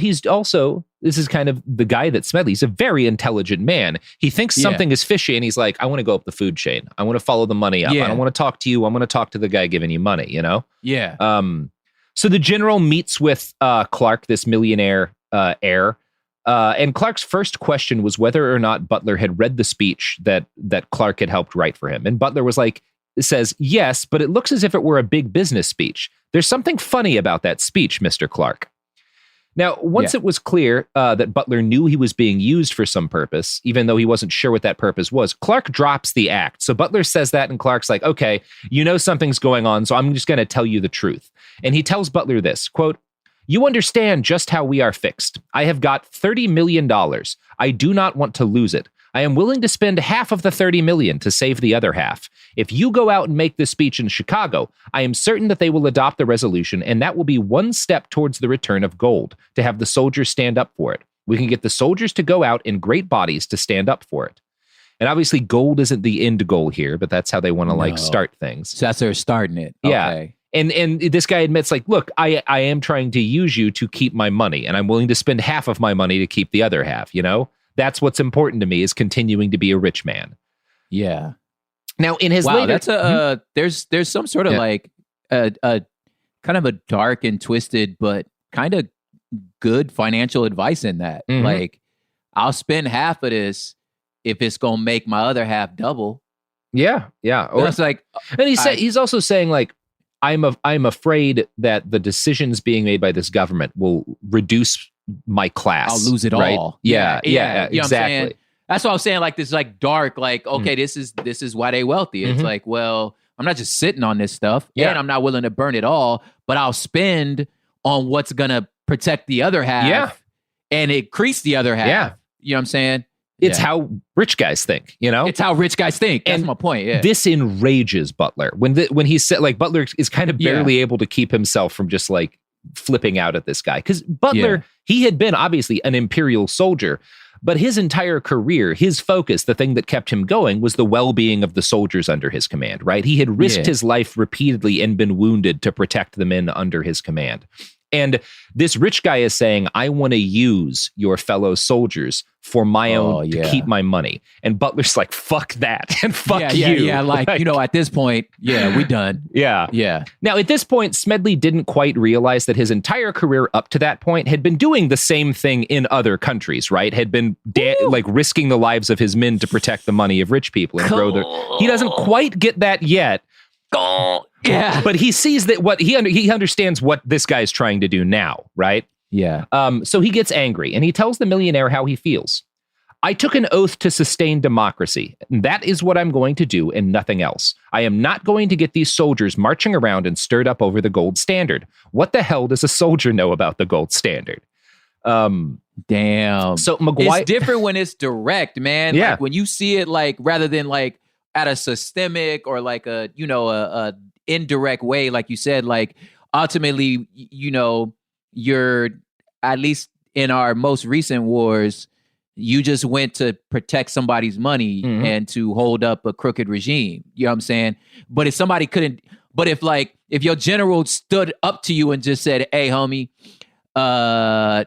this is kind of the guy that Smedley's a very intelligent man. He thinks something is fishy and he's like, I want to go up the food chain. I want to follow the money up. I don't want to talk to you. I want to talk to the guy giving you money, you know? Yeah. So the general meets with Clark, this millionaire heir. And Clark's first question was whether or not Butler had read the speech that Clark had helped write for him. And Butler says, yes, but it looks as if it were a big business speech. There's something funny about that speech, Mr. Clark. Now, once it was clear that Butler knew he was being used for some purpose, even though he wasn't sure what that purpose was, Clark drops the act. So Butler says that, and Clark's like, okay, you know something's going on, so I'm just going to tell you the truth. And he tells Butler this, quote, you understand just how we are fixed. I have got $30 million. I do not want to lose it. I am willing to spend half of the $30 million to save the other half. If you go out and make this speech in Chicago, I am certain that they will adopt the resolution, and that will be one step towards the return of gold, to have the soldiers stand up for it. We can get the soldiers to go out in great bodies to stand up for it. And obviously gold isn't the end goal here, but that's how they want to start things. So that's how they're starting it. Okay. Yeah. And this guy admits, like, look, I am trying to use you to keep my money, and I'm willing to spend half of my money to keep the other half, you know? That's what's important to me, is continuing to be a rich man. Yeah. Now, in his later... That's there's some sort of like a kind of a dark and twisted, but kind of good financial advice in that. Like, I'll spend half of this if it's going to make my other half double. Yeah. Yeah. Or it's like... And he's also saying, like, I'm afraid that the decisions being made by this government will reduce my class. I'll lose it right? all. Yeah, you know exactly. That's what I'm saying. Like this, like dark. Like okay, this is why they wealthy. It's like, well, I'm not just sitting on this stuff, and I'm not willing to burn it all, but I'll spend on what's gonna protect the other half, and increase the other half. Yeah, you know what I'm saying? It's how rich guys think, you know? It's how rich guys think. That's my point. Yeah. This enrages Butler when he said, like, Butler is kind of barely able to keep himself from just like flipping out at this guy. Because Butler, he had been obviously an imperial soldier, but his entire career, his focus, the thing that kept him going was the well-being of the soldiers under his command, right? He had risked his life repeatedly and been wounded to protect the men under his command. And this rich guy is saying, I want to use your fellow soldiers for my own, to keep my money. And Butler's like, fuck that. And fuck you. Yeah, like, you know, at this point, we done. Yeah. Now, at this point, Smedley didn't quite realize that his entire career up to that point had been doing the same thing in other countries, right? Had been like risking the lives of his men to protect the money of rich people and grow their... He doesn't quite get that yet. Yeah, but he sees that he understands what this guy's trying to do now, right? Yeah. So he gets angry and he tells the millionaire how he feels. I took an oath to sustain democracy. And that is what I'm going to do and nothing else. I am not going to get these soldiers marching around and stirred up over the gold standard. What the hell does a soldier know about the gold standard? Damn. So McGuire, it's different when it's direct, man. Yeah. Like when you see it, like rather than like at a systemic or like a indirect way, like you said, like ultimately, you know, you're at least in our most recent wars, you just went to protect somebody's money and to hold up a crooked regime. You know what I'm saying? But if somebody couldn't, but if your general stood up to you and just said, hey, homie,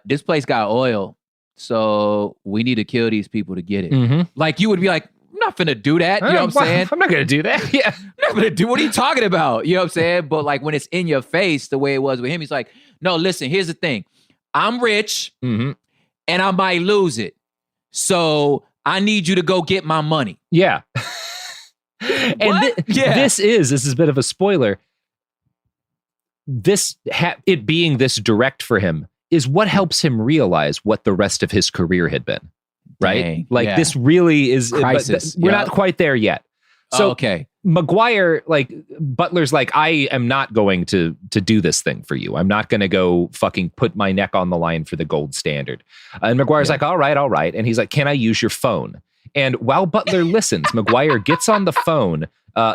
this place got oil, so we need to kill these people to get it. Like you would be like, I'm not finna do that. You know what I'm saying? I'm not gonna do that. Yeah. I'm not gonna do, what are you talking about? You know what I'm saying? But like when it's in your face, the way it was with him, he's like, no, listen, here's the thing. I'm rich and I might lose it. So I need you to go get my money. Yeah. And this is a bit of a spoiler. It being this direct for him is what helps him realize what the rest of his career had been. Right? Dang, like this really is crisis. We're not quite there yet. So McGuire, like, Butler's like, I am not going to do this thing for you. I'm not going to go fucking put my neck on the line for the gold standard. And McGuire's like, all right. And he's like, can I use your phone? And while Butler listens, McGuire gets on the phone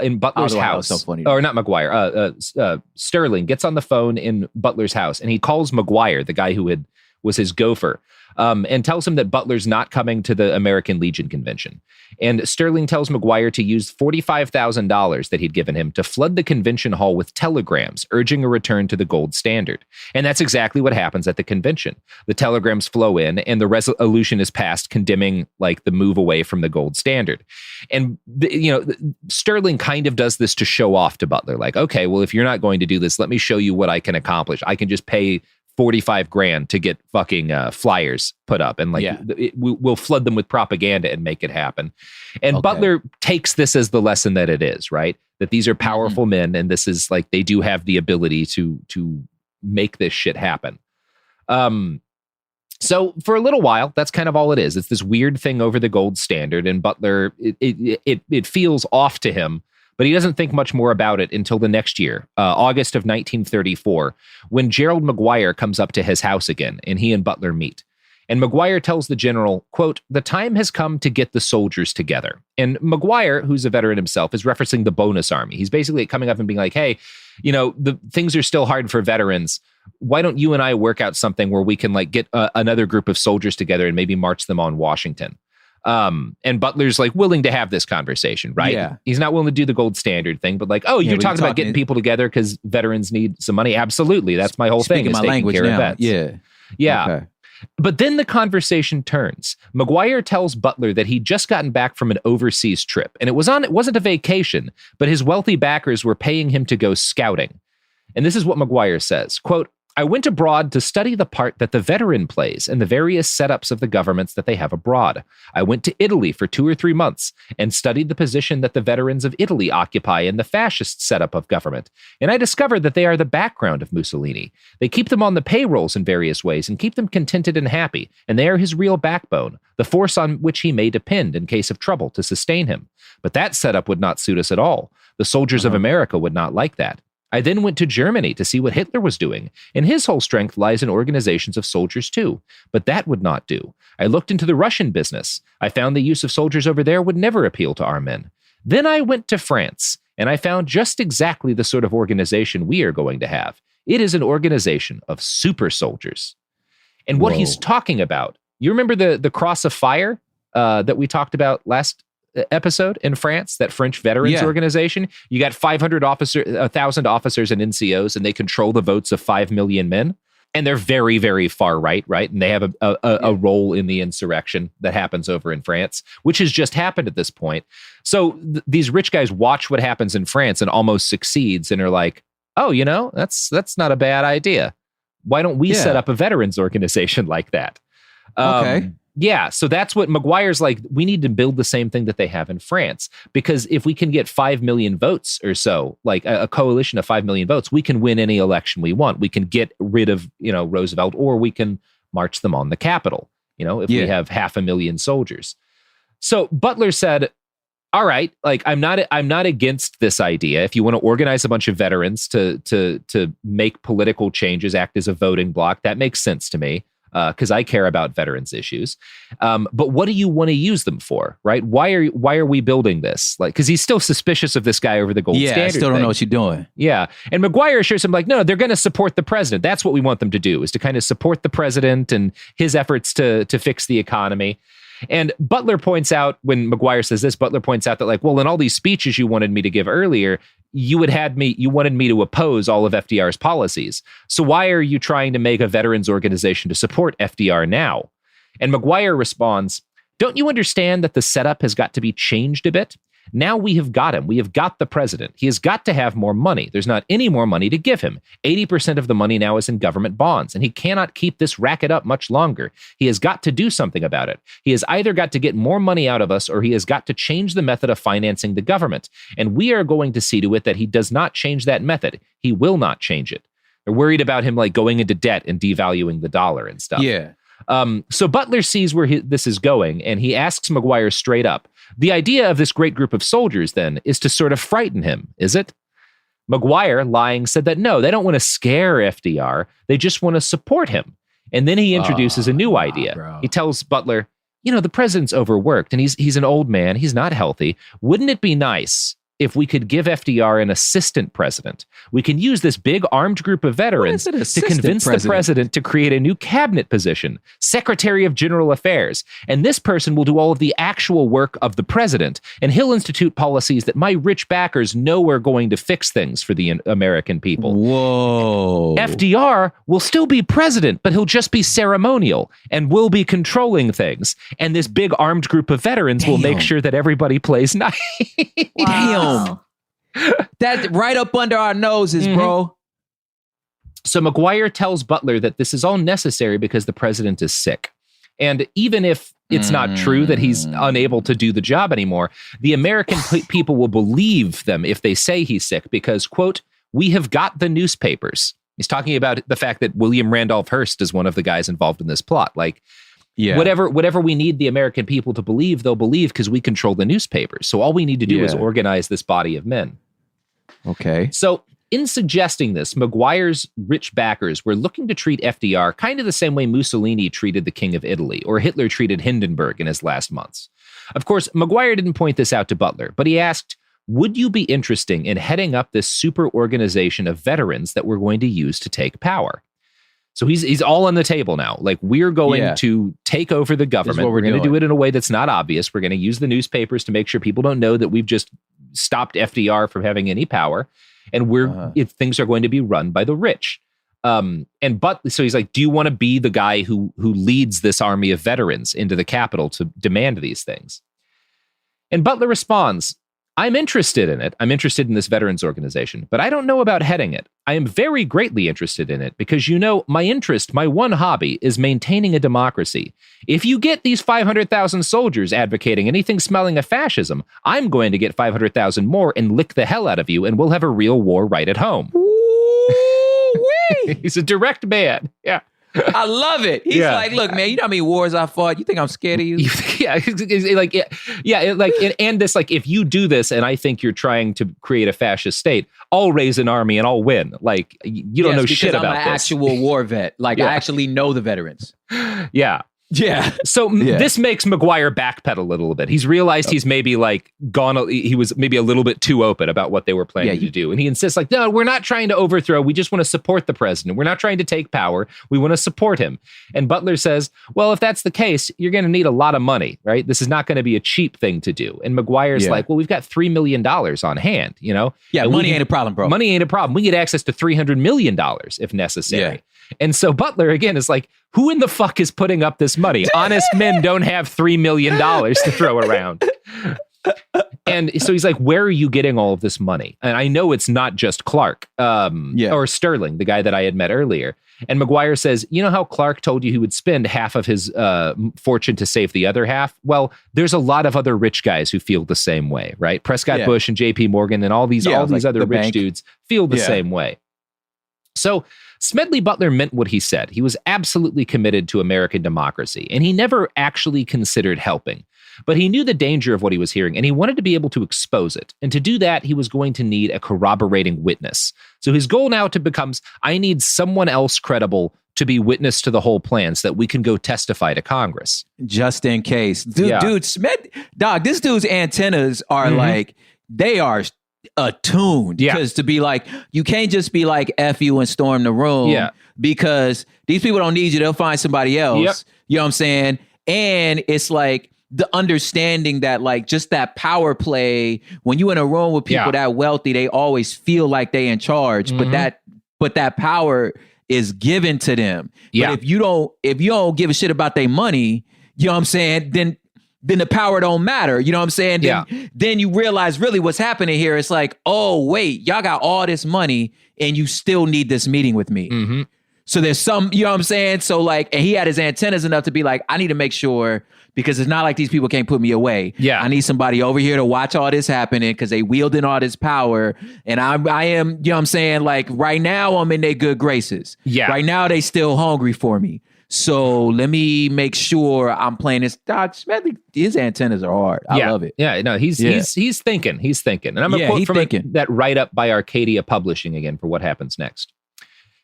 in Butler's house. So funny, or not McGuire, Sterling gets on the phone in Butler's house, and he calls McGuire, the guy who was his gopher, and tells him that Butler's not coming to the American Legion convention. And Sterling tells McGuire to use $45,000 that he'd given him to flood the convention hall with telegrams urging a return to the gold standard. And that's exactly what happens at the convention. The telegrams flow in, and the resolution is passed condemning like the move away from the gold standard. And Sterling kind of does this to show off to Butler, like, okay, well, if you're not going to do this, let me show you what I can accomplish. I can just pay $45,000 to get fucking flyers put up, and we'll flood them with propaganda and make it happen. And Butler takes this as the lesson that it is, right? That these are powerful men, and this is like, they do have the ability to make this shit happen. So for a little while, that's kind of all it is. It's this weird thing over the gold standard, and Butler, it feels off to him. But he doesn't think much more about it until the next year, August of 1934, when Gerald McGuire comes up to his house again, and he and Butler meet. And McGuire tells the general, quote, "The time has come to get the soldiers together." And McGuire, who's a veteran himself, is referencing the bonus army. He's basically coming up and being like, hey, the things are still hard for veterans. Why don't you and I work out something where we can like get another group of soldiers together and maybe march them on Washington? And Butler's like willing to have this conversation, right? Yeah. He's not willing to do the gold standard thing, but like, oh, you're talking about getting people together because veterans need some money. Absolutely. That's my whole thing, is taking care of vets. Yeah. Okay. But then the conversation turns. McGuire tells Butler that he'd just gotten back from an overseas trip, and it wasn't a vacation, but his wealthy backers were paying him to go scouting. And this is what McGuire says, quote, "I went abroad to study the part that the veteran plays in the various setups of the governments that they have abroad. I went to Italy for 2 or 3 months and studied the position that the veterans of Italy occupy in the fascist setup of government. And I discovered that they are the background of Mussolini. They keep them on the payrolls in various ways and keep them contented and happy. And they are his real backbone, the force on which he may depend in case of trouble to sustain him. But that setup would not suit us at all. The soldiers of America would not like that. I then went to Germany to see what Hitler was doing, and his whole strength lies in organizations of soldiers too. But that would not do. I looked into the Russian business. I found the use of soldiers over there would never appeal to our men. Then I went to France, and I found just exactly the sort of organization we are going to have. It is an organization of super soldiers." And what he's talking about, you remember the Cross of Fire that we talked about last episode in France, that French veterans organization? You got 1,000 officers and NCOs, and they control the votes of 5 million men. And they're very, very far right? And they have a role in the insurrection that happens over in France, which has just happened at this point. So these rich guys watch what happens in France and almost succeeds, and are like, oh, that's not a bad idea. Why don't we set up a veterans organization like that? Okay. Yeah, so that's what McGuire's like, we need to build the same thing that they have in France, because if we can get 5 million votes or so, like a coalition of 5 million votes, we can win any election we want. We can get rid of, Roosevelt, or we can march them on the Capitol, if we have 500,000 soldiers. So Butler said, all right, like I'm not against this idea. If you want to organize a bunch of veterans to make political changes, act as a voting bloc, that makes sense to me. Because I care about veterans issues. But what do you want to use them for, right? Why are we building this? Like, because he's still suspicious of this guy over the gold standard. Yeah, I still don't know what you're doing. Yeah. And McGuire assures him, like, no, they're going to support the president. That's what we want them to do, is to kind of support the president and his efforts to fix the economy. And Butler points out, when McGuire says this, Butler points out that, like, well, in all these speeches you wanted me to give earlier, you wanted me to oppose all of FDR's policies. So why are you trying to make a veterans organization to support FDR now? And McGuire responds, don't you understand that the setup has got to be changed a bit? Now we have got him. We have got the president. He has got to have more money. There's not any more money to give him. 80% of the money now is in government bonds, and he cannot keep this racket up much longer. He has got to do something about it. He has either got to get more money out of us, or he has got to change the method of financing the government. And we are going to see to it that he does not change that method. He will not change it. They're worried about him, like, going into debt and devaluing the dollar and stuff. Yeah. So Butler sees where this is going, and he asks McGuire straight up, the idea of this great group of soldiers, then, is to sort of frighten him, is it? McGuire, lying, said that no, they don't want to scare FDR. They just want to support him. And then he introduces a new idea. Bro. He tells Butler, the president's overworked, and he's an old man. He's not healthy. Wouldn't it be nice if we could give FDR an assistant president? We can use this big armed group of veterans to convince the president to create a new cabinet position, Secretary of General Affairs. And this person will do all of the actual work of the president. And he'll institute policies that my rich backers know are going to fix things for the American people. Whoa. FDR will still be president, but he'll just be ceremonial and will be controlling things. And this big armed group of veterans will make sure that everybody plays nice. Damn. That's right up under our noses, bro. So McGuire tells Butler that this is all necessary because the president is sick. And even if it's not true that he's unable to do the job anymore, the American people will believe them if they say he's sick because, quote, we have got the newspapers. He's talking about the fact that William Randolph Hearst is one of the guys involved in this plot. Like, whatever we need the American people to believe, they'll believe because we control the newspapers. So all we need to do is organize this body of men. Okay. So in suggesting this, McGuire's rich backers were looking to treat FDR kind of the same way Mussolini treated the King of Italy or Hitler treated Hindenburg in his last months. Of course, McGuire didn't point this out to Butler, but he asked, would you be interested in heading up this super organization of veterans that we're going to use to take power? So he's all on the table now. Like, we're going to take over the government. We're going to do it in a way that's not obvious. We're going to use the newspapers to make sure people don't know that we've just stopped FDR from having any power. And if things are going to be run by the rich. So he's like, do you want to be the guy who leads this army of veterans into the Capitol to demand these things? And Butler responds, I'm interested in it. I'm interested in this veterans organization, but I don't know about heading it. I am very greatly interested in it because, my one hobby is maintaining a democracy. If you get these 500,000 soldiers advocating anything smelling of fascism, I'm going to get 500,000 more and lick the hell out of you, and we'll have a real war right at home. He's a direct man. Yeah. I love it. He's like, look, man, you know how many wars I fought? You think I'm scared of you? And this, like, if you do this and I think you're trying to create a fascist state, I'll raise an army and I'll win. Like, you don't know shit about this. I'm an actual war vet. Like, I actually know the veterans. Yeah. Yeah. So this makes McGuire backpedal a little bit. He's realized he's maybe he was maybe a little bit too open about what they were planning to do. And he insists like, no, we're not trying to overthrow. We just want to support the president. We're not trying to take power. We want to support him. And Butler says, well, if that's the case, you're going to need a lot of money, right? This is not going to be a cheap thing to do. And McGuire's like, well, we've got $3 million on hand, Yeah, and money ain't a problem, bro. Money ain't a problem. We get access to $300 million if necessary. Yeah. And so Butler, again, is like, who in the fuck is putting up this money? Honest men don't have $3 million to throw around. And so he's like, where are you getting all of this money? And I know it's not just Clark or Sterling, the guy that I had met earlier. And McGuire says, you know how Clark told you he would spend half of his fortune to save the other half? Well, there's a lot of other rich guys who feel the same way, right? Prescott Bush and JP Morgan and all these other rich dudes feel the same way. So Smedley Butler meant what he said. He was absolutely committed to American democracy, and he never actually considered helping. But he knew the danger of what he was hearing, and he wanted to be able to expose it. And to do that, he was going to need a corroborating witness. So his goal now becomes, I need someone else credible to be witness to the whole plan so that we can go testify to Congress. Just in case. Dude, this dude's antennas are like, they are attuned, because to be like, you can't just be like F you and storm the room, because these people don't need you. They'll find somebody else. You know what I'm saying? And it's like the understanding that like just that power play, when you in a room with people that wealthy, they always feel like they in charge, but that power is given to them. But if you don't give a shit about their money, you know what I'm saying, then the power don't matter. You know what I'm saying? Then you realize really what's happening here. It's like, oh, wait, y'all got all this money and you still need this meeting with me. So there's some, you know what I'm saying? So like, and he had his antennas enough to be like, I need to make sure, because it's not like these people can't put me away. I need somebody over here to watch all this happening because they wielding all this power. And I am, you know what I'm saying? Like right now I'm in their good graces. Right now they still hungry for me. So let me make sure I'm playing this. Dog, Smedley, his antennas are hard. I love it. Yeah, no, he's thinking. He's thinking. And I'm going to quote from that write-up by Arcadia Publishing again for what happens next.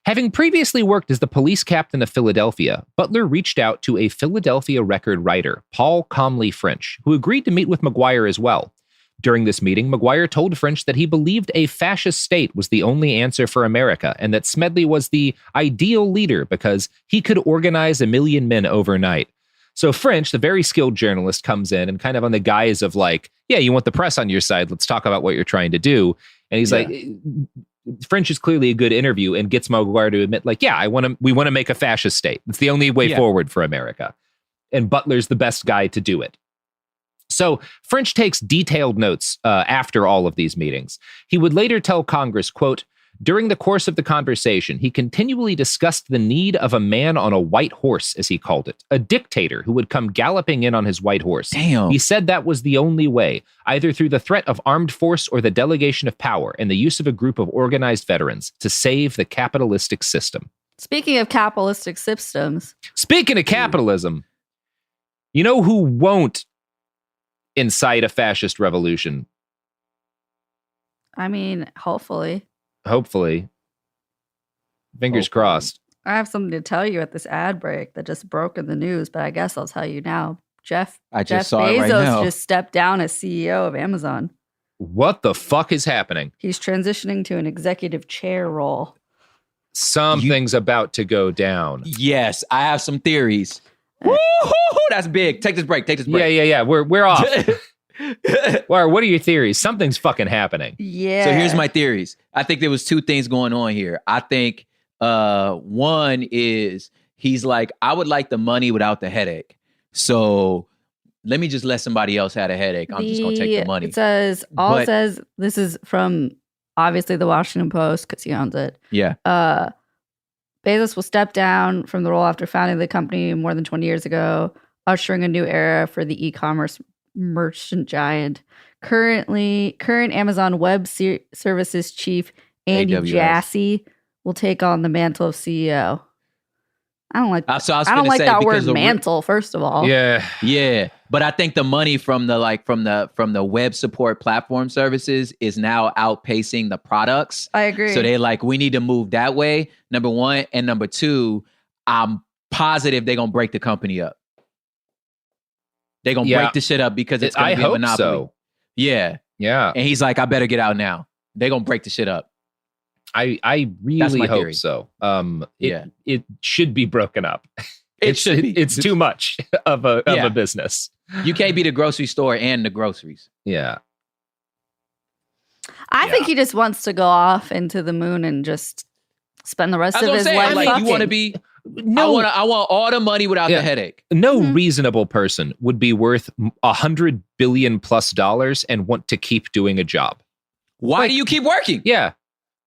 Having previously worked as the police captain of Philadelphia, Butler reached out to a Philadelphia Record writer, Paul Comley French, who agreed to meet with McGuire as well. During this meeting, McGuire told French that he believed a fascist state was the only answer for America and that Smedley was the ideal leader because he could organize 1 million men overnight. So French, the very skilled journalist, comes in and kind of on the guise of like, yeah, you want the press on your side. Let's talk about what you're trying to do. And he's like, French is clearly a good interview and gets McGuire to admit like, yeah, we want to make a fascist state. It's the only way forward for America. And Butler's the best guy to do it. So French takes detailed notes after all of these meetings. He would later tell Congress, quote, during the course of the conversation, he continually discussed the need of a man on a white horse, as he called it, a dictator who would come galloping in on his white horse. Damn. He said that was the only way, either through the threat of armed force or the delegation of power and the use of a group of organized veterans to save the capitalistic system. Speaking of capitalistic systems. Speaking of capitalism, you know who won't incite a fascist revolution? I mean, hopefully. Fingers crossed. I have something to tell you at this ad break that just broke in the news, but I guess I'll tell you now. Jeff Bezos just stepped down as CEO of Amazon. What the fuck is happening? He's transitioning to an executive chair role. Something's about to go down. Yes, I have some theories. Woo-hoo-hoo, that's big. Take this break. Yeah. We're off. Well, what are your theories? Something's fucking happening. Yeah. So here's my theories. I think there was two things going on here. I think one is he's like, I would like the money without the headache. So let me just let somebody else have a headache. I'm just going to take the money. It says, this is from obviously the Washington Post because he owns it. Yeah. Bezos will step down from the role after founding the company more than 20 years ago, ushering a new era for the e-commerce merchant giant. Current Amazon Web Services chief Andy Jassy will take on the mantle of CEO. I don't like. I don't like that word mantle. First of all, yeah. But I think the money from the web support platform services is now outpacing the products. I agree. So they like, we need to move that way. Number one, and number two, I'm positive they're gonna break the company up. They're gonna break the shit up because it's gonna be a monopoly. So. Yeah. And he's like, I better get out now. They're gonna break the shit up. I really hope so. It should be broken up. It should be. It's too much of a business. You can't be the grocery store and the groceries. Yeah. I think he just wants to go off into the moon and just spend the rest of his life. Like, you want to be. No, I want all the money without the headache. No reasonable person would be worth $100 billion plus and want to keep doing a job. Why do you keep working? Yeah.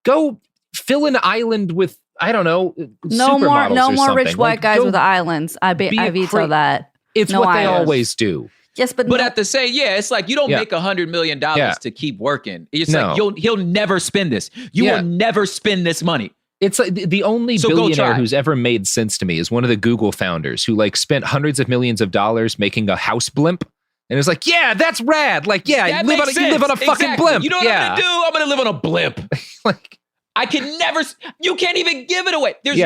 Go fill an island with, I don't know, no more rich white guys with islands. I veto that. It's what they always do. Yes, but at the same, it's like you don't make $100 million to keep working. It's like he'll never spend this. You will never spend this money. It's like the only billionaire who's ever made sense to me is one of the Google founders who like spent hundreds of millions of dollars making a house blimp. And it's like, yeah, that's rad. Like, yeah, you live on a fucking blimp. You know what I'm going to do? I'm going to live on a blimp. Like, I can never, you can't even give it away. There's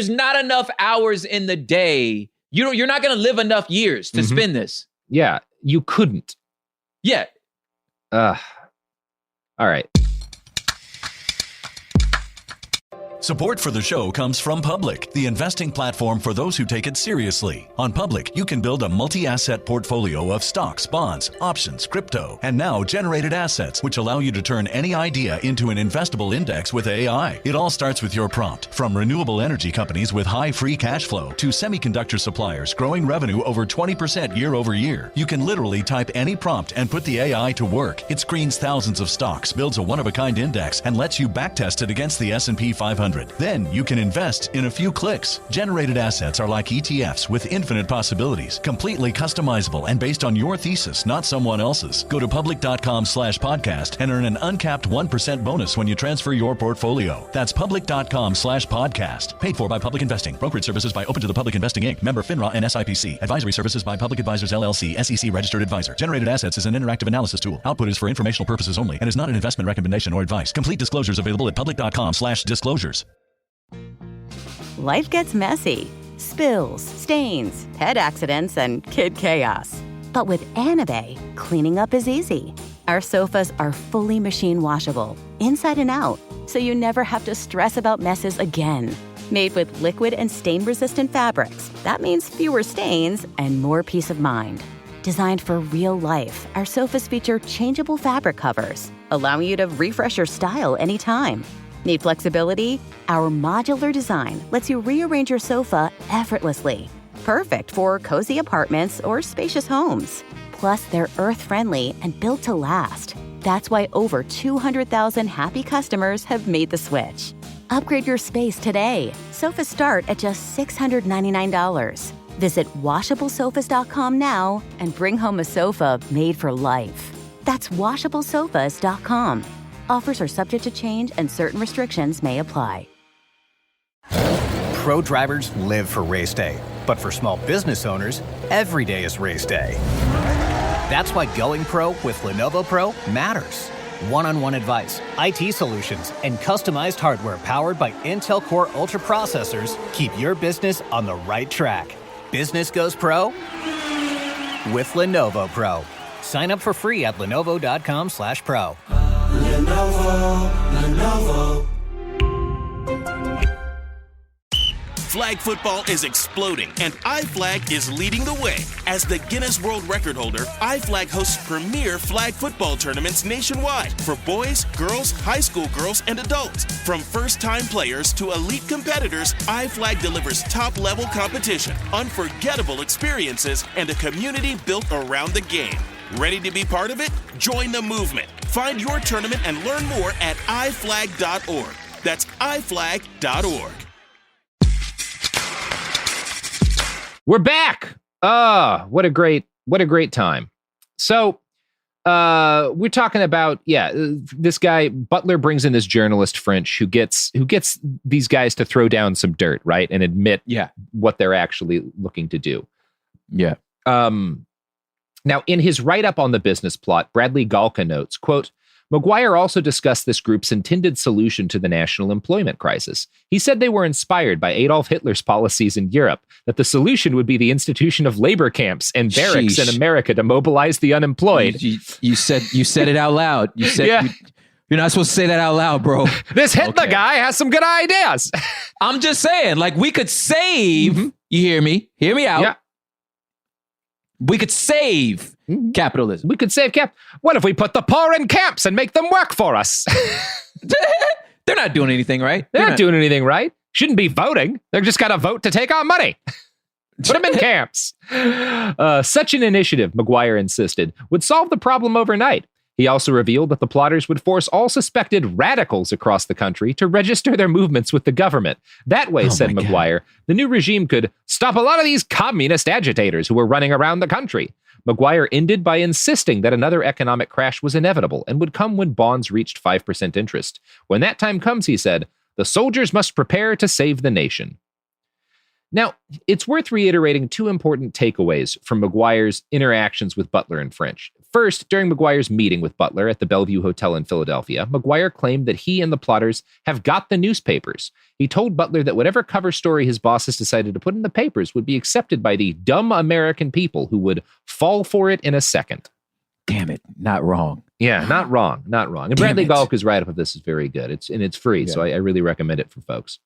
not enough hours in the day. You're not going to live enough years to spend this. Yeah, you couldn't. Yeah. All right. Support for the show comes from Public, the investing platform for those who take it seriously. On Public, you can build a multi-asset portfolio of stocks, bonds, options, crypto, and now generated assets, which allow you to turn any idea into an investable index with AI. It all starts with your prompt. From renewable energy companies with high free cash flow to semiconductor suppliers growing revenue over 20% year over year, you can literally type any prompt and put the AI to work. It screens thousands of stocks, builds a one-of-a-kind index, and lets you backtest it against the S&P 500. 100. Then you can invest in a few clicks. Generated assets are like ETFs with infinite possibilities, completely customizable and based on your thesis, not someone else's. Go to public.com/podcast and earn an uncapped 1% bonus when you transfer your portfolio. That's public.com/podcast. Paid for by Public Investing. Brokerage services by Open to the Public Investing Inc. Member FINRA and SIPC. Advisory services by Public Advisors LLC, SEC registered advisor. Generated assets is an interactive analysis tool. Output is for informational purposes only and is not an investment recommendation or advice. Complete disclosures available at public.com/disclosures. Life gets messy. Spills, stains, pet accidents, and kid chaos. But with Anabay, cleaning up is easy. Our sofas are fully machine washable, inside and out, so you never have to stress about messes again. Made with liquid and stain-resistant fabrics, that means fewer stains and more peace of mind. Designed for real life, our sofas feature changeable fabric covers, allowing you to refresh your style anytime. Need flexibility? Our modular design lets you rearrange your sofa effortlessly. Perfect for cozy apartments or spacious homes. Plus, they're earth-friendly and built to last. That's why over 200,000 happy customers have made the switch. Upgrade your space today. Sofas start at just $699. Visit washablesofas.com now and bring home a sofa made for life. That's washablesofas.com. Offers are subject to change and certain restrictions may apply. Pro drivers live for race day, but for small business owners, every day is race day. That's why going pro with Lenovo Pro matters. One-on-one advice, IT solutions, and customized hardware powered by Intel Core Ultra processors keep your business on the right track. Business goes pro with Lenovo Pro. Sign up for free at lenovo.com/pro. Lenovo. Flag football is exploding, and iFlag is leading the way. As the Guinness World Record holder, iFlag hosts premier flag football tournaments nationwide for boys, girls, high school girls, and adults. From first-time players to elite competitors, iFlag delivers top-level competition, unforgettable experiences, and a community built around the game. Ready to be part of it? Join the movement. Find your tournament and learn more at iflag.org. That's iflag.org. We're back. What a great time. So, we're talking about, this guy Butler brings in this journalist French who gets these guys to throw down some dirt, right, and admit what they're actually looking to do. Yeah. Now, in his write-up on the business plot, Bradley Galka notes, quote, McGuire also discussed this group's intended solution to the national employment crisis. He said they were inspired by Adolf Hitler's policies in Europe, that the solution would be the institution of labor camps and barracks in America to mobilize the unemployed. You said it out loud. You said you're not supposed to say that out loud, bro. This Hitler guy has some good ideas. I'm just saying, like, we could save, you hear me? Hear me out. Yeah. We could save capitalism. We could save What if we put the poor in camps and make them work for us? They're not doing anything right. They're not doing anything right. Shouldn't be voting. They're just got to vote to take our money. Put them in camps. Such an initiative, McGuire insisted, would solve the problem overnight. He also revealed that the plotters would force all suspected radicals across the country to register their movements with the government. That way, said McGuire, the new regime could stop a lot of these communist agitators who were running around the country. McGuire ended by insisting that another economic crash was inevitable and would come when bonds reached 5% interest. When that time comes, he said, the soldiers must prepare to save the nation. Now, it's worth reiterating two important takeaways from McGuire's interactions with Butler and French. First, during McGuire's meeting with Butler at the Bellevue Hotel in Philadelphia, McGuire claimed that he and the plotters have got the newspapers. He told Butler that whatever cover story his bosses decided to put in the papers would be accepted by the dumb American people who would fall for it in a second. Damn it, not wrong. Yeah, not wrong. And Bradley Galka's write-up of this is very good. It's free, so I really recommend it for folks.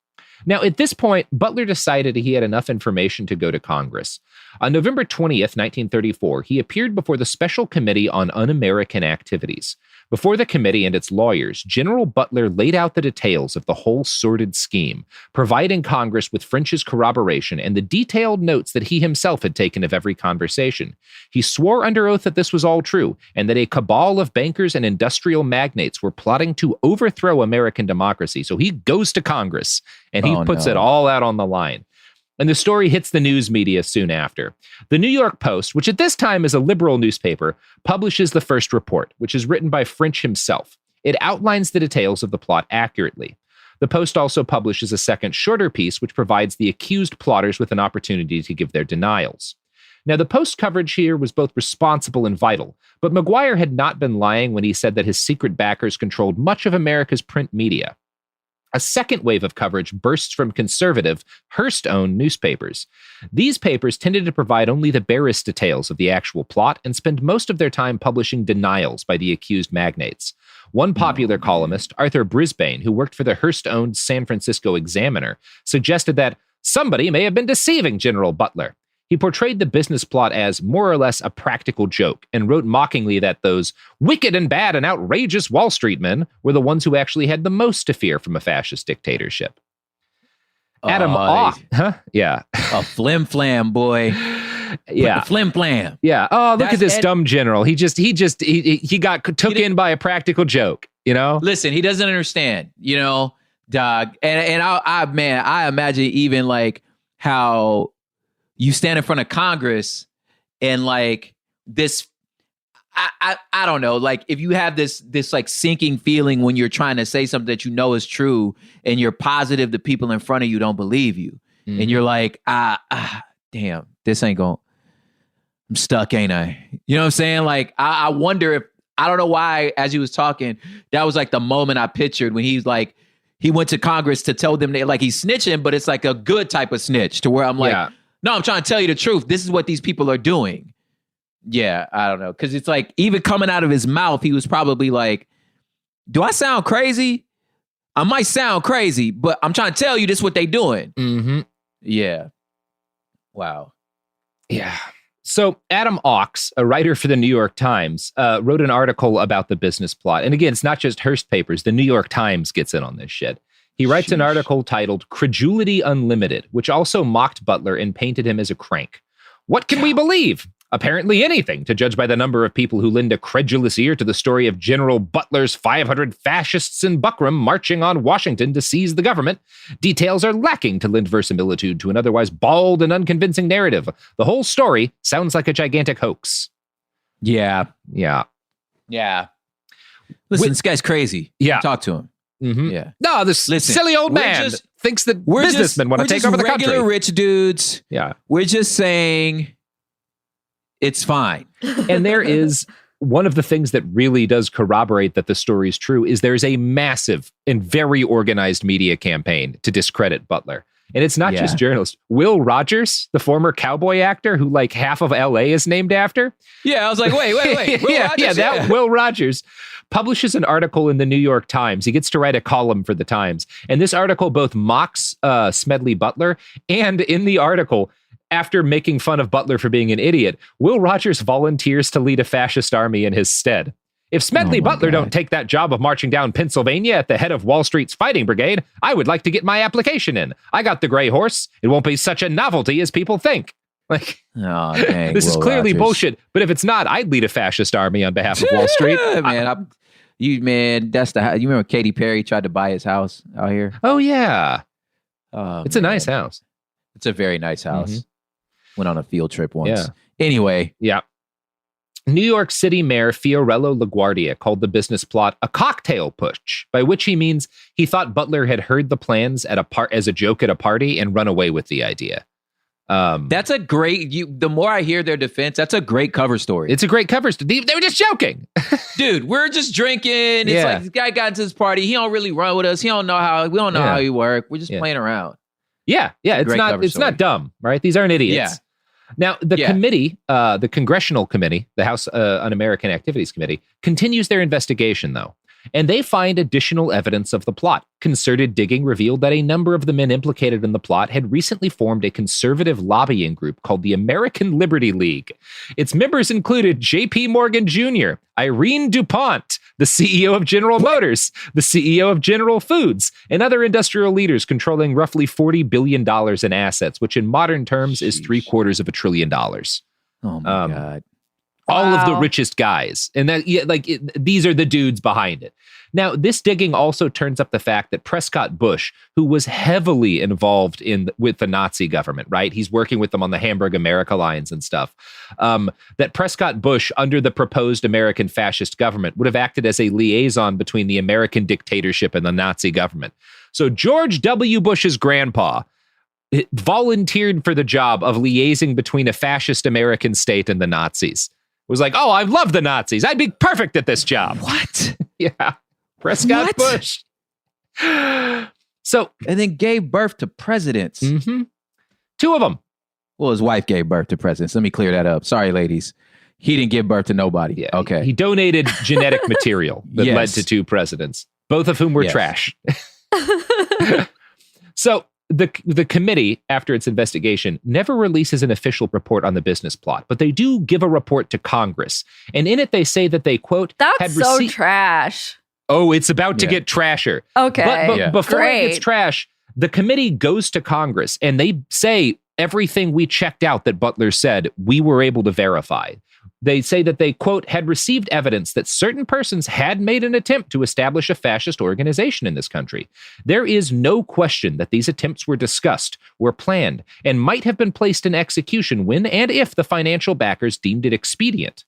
Now, at this point, Butler decided he had enough information to go to Congress. On November 20th, 1934, he appeared before the Special Committee on Un-American Activities. Before the committee and its lawyers, General Butler laid out the details of the whole sordid scheme, providing Congress with French's corroboration and the detailed notes that he himself had taken of every conversation. He swore under oath that this was all true, and that a cabal of bankers and industrial magnates were plotting to overthrow American democracy. So he goes to Congress, and he puts it all out on the line. And the story hits the news media soon after. The New York Post, which at this time is a liberal newspaper, publishes the first report, which is written by French himself. It outlines the details of the plot accurately. The Post also publishes a second, shorter piece, which provides the accused plotters with an opportunity to give their denials. Now, the Post coverage here was both responsible and vital, but McGuire had not been lying when he said that his secret backers controlled much of America's print media. A second wave of coverage bursts from conservative, Hearst-owned newspapers. These papers tended to provide only the barest details of the actual plot and spend most of their time publishing denials by the accused magnates. One popular columnist, Arthur Brisbane, who worked for the Hearst-owned San Francisco Examiner, suggested that somebody may have been deceiving General Butler. He portrayed the business plot as more or less a practical joke and wrote mockingly that those wicked and bad and outrageous Wall Street men were the ones who actually had the most to fear from a fascist dictatorship. Adam Yeah. A flim-flam, boy. Yeah. Flim-flam. Yeah. Oh, look at this dumb general. He got took in by a practical joke, you know? Listen, he doesn't understand, you know, dog. And I imagine even like how you stand in front of Congress and like this, I don't know, like if you have this like sinking feeling when you're trying to say something that you know is true and you're positive the people in front of you don't believe you. Mm-hmm. And you're like, damn, this ain't going, I'm stuck, ain't I? You know what I'm saying? Like, I wonder if, I don't know why, as he was talking, that was like the moment I pictured when he's like, he went to Congress to tell them that like he's snitching, but it's like a good type of snitch to where I'm like, no, I'm trying to tell you the truth. This is what these people are doing. Yeah, I don't know. Because it's like, even coming out of his mouth, he was probably like, do I sound crazy? I might sound crazy, but I'm trying to tell you this is what they doing. Mm-hmm. Yeah. Wow. Yeah. So Adam Ochs, a writer for the New York Times, wrote an article about the business plot. And again, it's not just Hearst papers. The New York Times gets in on this shit. He writes an article titled Credulity Unlimited, which also mocked Butler and painted him as a crank. What can we believe? Apparently anything, to judge by the number of people who lend a credulous ear to the story of General Butler's 500 fascists in Buckram marching on Washington to seize the government. Details are lacking to lend verisimilitude to an otherwise bald and unconvincing narrative. The whole story sounds like a gigantic hoax. Yeah. Listen, this guy's crazy. Yeah. Talk to him. Mm-hmm. Yeah. No, this silly old man thinks that businessmen want to take over the country. Regular rich dudes. Yeah. We're just saying it's fine. And there is one of the things that really does corroborate that the story is true is there's a massive and very organized media campaign to discredit Butler. And it's not just journalists. Will Rogers, the former cowboy actor who like half of LA is named after. Yeah, I was like, wait. Will Rogers publishes an article in the New York Times. He gets to write a column for the Times. And this article both mocks Smedley Butler, and in the article, after making fun of Butler for being an idiot, Will Rogers volunteers to lead a fascist army in his stead. If Smedley Butler don't take that job of marching down Pennsylvania at the head of Wall Street's fighting brigade, I would like to get my application in. I got the gray horse. It won't be such a novelty as people think. Like, dang, this is clearly bullshit. But if it's not, I'd lead a fascist army on behalf of Wall Street. You remember Katy Perry tried to buy his house out here? Oh yeah, it's a nice house. It's a very nice house. Mm-hmm. Went on a field trip once. Yeah. Anyway, New York City Mayor Fiorello LaGuardia called the business plot a cocktail push, by which he means he thought Butler had heard the plans as a joke at a party and run away with the idea. That's a great. The more I hear their defense, that's a great cover story. It's a great cover story. They were just joking, dude. We're just drinking. It's like this guy got into this party. He don't really run with us. We don't know how he work. We're just playing around. Yeah. It's not dumb, right? These aren't idiots. Yeah. Now, the committee, the Congressional Committee, the House Un-American Activities Committee, continues their investigation, though. And they find additional evidence of the plot. Concerted digging revealed that a number of the men implicated in the plot had recently formed a conservative lobbying group called the American Liberty League. Its members included J.P. Morgan Jr., Irene DuPont, the CEO of General Motors, the CEO of General Foods, and other industrial leaders controlling roughly $40 billion in assets, which in modern terms is $750 billion. Oh my God. All of the richest guys. And these are the dudes behind it. Now, this digging also turns up the fact that Prescott Bush, who was heavily involved with the Nazi government, right? He's working with them on the Hamburg America lines and stuff. That Prescott Bush, under the proposed American fascist government, would have acted as a liaison between the American dictatorship and the Nazi government. So George W. Bush's grandpa volunteered for the job of liaising between a fascist American state and the Nazis. Was like, oh, I love the Nazis. I'd be perfect at this job. What? Yeah. Prescott Bush. So, and then gave birth to presidents. Mm-hmm. 2 of them. Well, his wife gave birth to presidents. Let me clear that up. Sorry, ladies. He didn't give birth to nobody. Yeah, okay. He donated genetic material that led to 2 presidents, both of whom were trash. So, the committee, after its investigation, never releases an official report on the business plot, but they do give a report to Congress. And in it, they say that they, quote, That's so trash. Oh, it's about to get trasher. Okay. But before it gets trash, the committee goes to Congress and they say everything we checked out that Butler said, we were able to verify. They say that they, quote, had received evidence that certain persons had made an attempt to establish a fascist organization in this country. There is no question that these attempts were discussed, were planned, and might have been placed in execution when and if the financial backers deemed it expedient.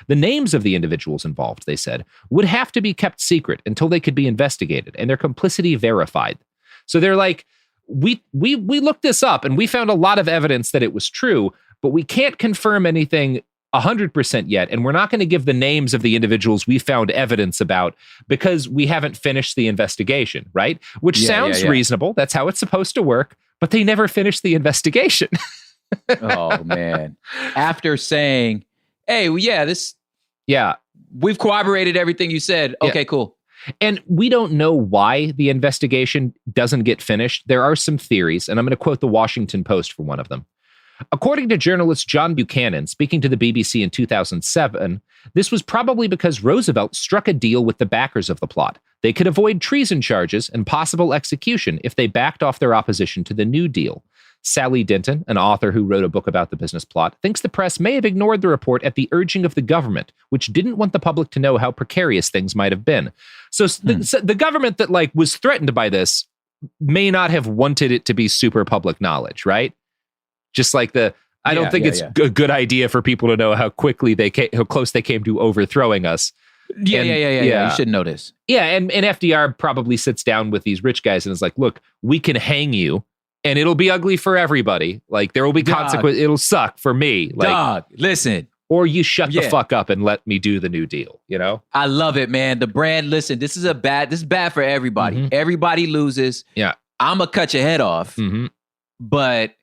The names of the individuals involved, they said, would have to be kept secret until they could be investigated and their complicity verified. So they're like, we looked this up and we found a lot of evidence that it was true, but we can't confirm anything 100% yet, and we're not going to give the names of the individuals we found evidence about because we haven't finished the investigation, right? Which sounds reasonable. That's how it's supposed to work, but they never finished the investigation. Oh, man. After saying, hey, we've corroborated everything you said. Okay, cool. And we don't know why the investigation doesn't get finished. There are some theories, and I'm going to quote the Washington Post for one of them. According to journalist John Buchanan, speaking to the BBC in 2007, this was probably because Roosevelt struck a deal with the backers of the plot. They could avoid treason charges and possible execution if they backed off their opposition to the New Deal. Sally Denton, an author who wrote a book about the business plot, thinks the press may have ignored the report at the urging of the government, which didn't want the public to know how precarious things might have been. So the government that was threatened by this may not have wanted it to be super public knowledge, right? Just like I don't think it's a good idea for people to know how close they came to overthrowing us. Yeah. You should know this. Yeah, and FDR probably sits down with these rich guys and is like, look, we can hang you and it'll be ugly for everybody. Like, there will be consequences. It'll suck for me. Like, dog, listen. Or you shut the fuck up and let me do the New Deal, you know? I love it, man. The brand, listen, this is bad for everybody. Mm-hmm. Everybody loses. Yeah. I'm going to cut your head off. Mm-hmm. But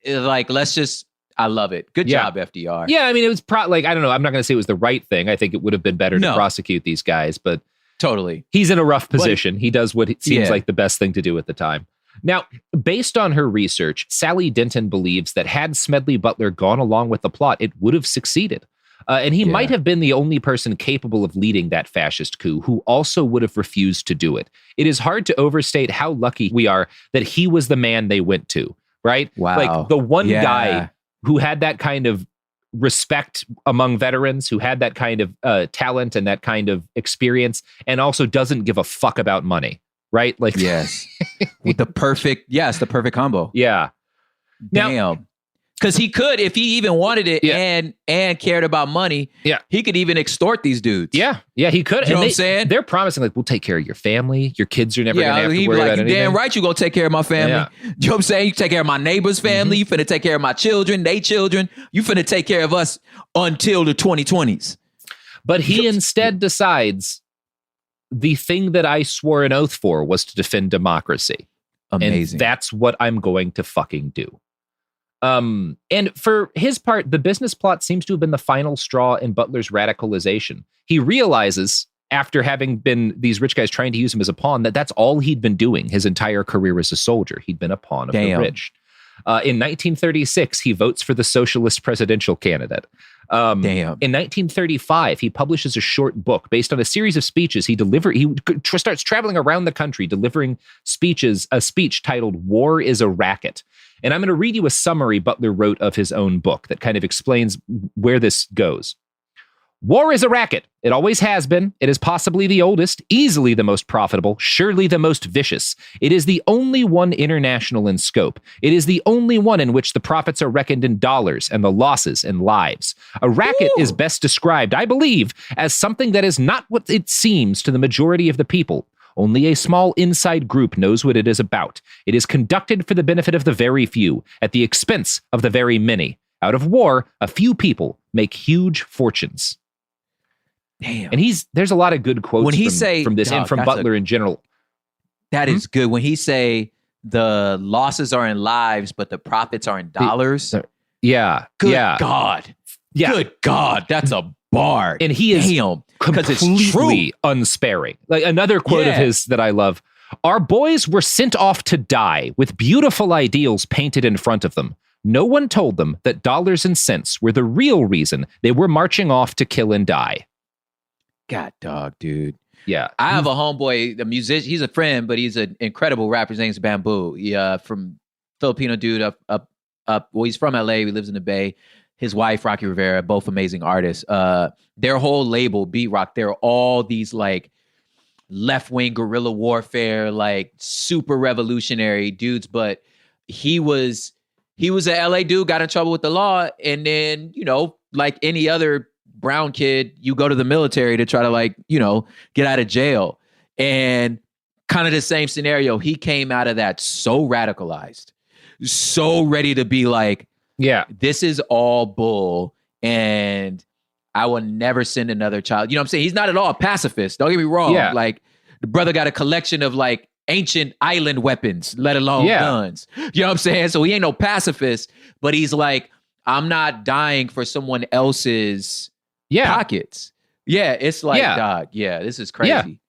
I love it. Good job, FDR. Yeah, I mean, it was I don't know. I'm not going to say it was the right thing. I think it would have been better to prosecute these guys, but totally. He's in a rough position. He does what seems like the best thing to do at the time. Now, based on her research, Sally Denton believes that had Smedley Butler gone along with the plot, it would have succeeded. And he might have been the only person capable of leading that fascist coup who also would have refused to do it. It is hard to overstate how lucky we are that he was the man they went to, right? Wow. Like the one guy who had that kind of respect among veterans, who had that kind of talent and that kind of experience, and also doesn't give a fuck about money, right? Like, yes. With the perfect combo. Yeah. Damn. Because he could, if he even wanted it and cared about money, he could even extort these dudes. Yeah, he could. You know what I'm saying? They're promising, like, we'll take care of your family. Your kids are never going to have to worry about anything. Damn right you going to take care of my family. Yeah. You know what I'm saying? You take care of my neighbor's family. You finna take care of my children, they children. You finna take care of us until the 2020s. But he instead decides the thing that I swore an oath for was to defend democracy. Amazing. And that's what I'm going to fucking do. And for his part, the business plot seems to have been the final straw in Butler's radicalization. He realizes after having been these rich guys trying to use him as a pawn, that's all he'd been doing his entire career as a soldier. He'd been a pawn of the rich. In 1936, he votes for the socialist presidential candidate. In 1935, he publishes a short book based on a series of speeches he starts traveling around the country delivering a speech titled "War is a Racket." And I'm going to read you a summary Butler wrote of his own book that kind of explains where this goes. War is a racket. It always has been. It is possibly the oldest, easily the most profitable, surely the most vicious. It is the only one international in scope. It is the only one in which the profits are reckoned in dollars and the losses in lives. A racket is best described, I believe, as something that is not what it seems to the majority of the people. Only a small inside group knows what it is about. It is conducted for the benefit of the very few, at the expense of the very many. Out of war, a few people make huge fortunes. Damn. And there's a lot of good quotes from this and from Butler in general. That is good. When he say the losses are in lives, but the profits are in dollars. Good God. Yeah. Good God. That's a bar. And he is completely unsparing. Like another quote of his that I love. Our boys were sent off to die with beautiful ideals painted in front of them. No one told them that dollars and cents were the real reason they were marching off to kill and die. God, dog, dude. Yeah. I have a homeboy, a musician. He's a friend, but he's an incredible rapper. His name's Bamboo. From Filipino dude up. Well, he's from LA. He lives in the Bay. His wife, Rocky Rivera, both amazing artists. Their whole label, Beat Rock, they're all these like left-wing guerrilla warfare, like super revolutionary dudes. But he was an LA dude, got in trouble with the law. And then, like any other brown kid, you go to the military to try to get out of jail. And kind of the same scenario. He came out of that so radicalized, so ready to be like, this is all bull. And I will never send another child. You know what I'm saying? He's not at all a pacifist. Don't get me wrong. Yeah. Like the brother got a collection of like ancient island weapons, let alone guns. You know what I'm saying? So he ain't no pacifist, but he's like, I'm not dying for someone else's pockets. Yeah, it's like, dog, this is crazy.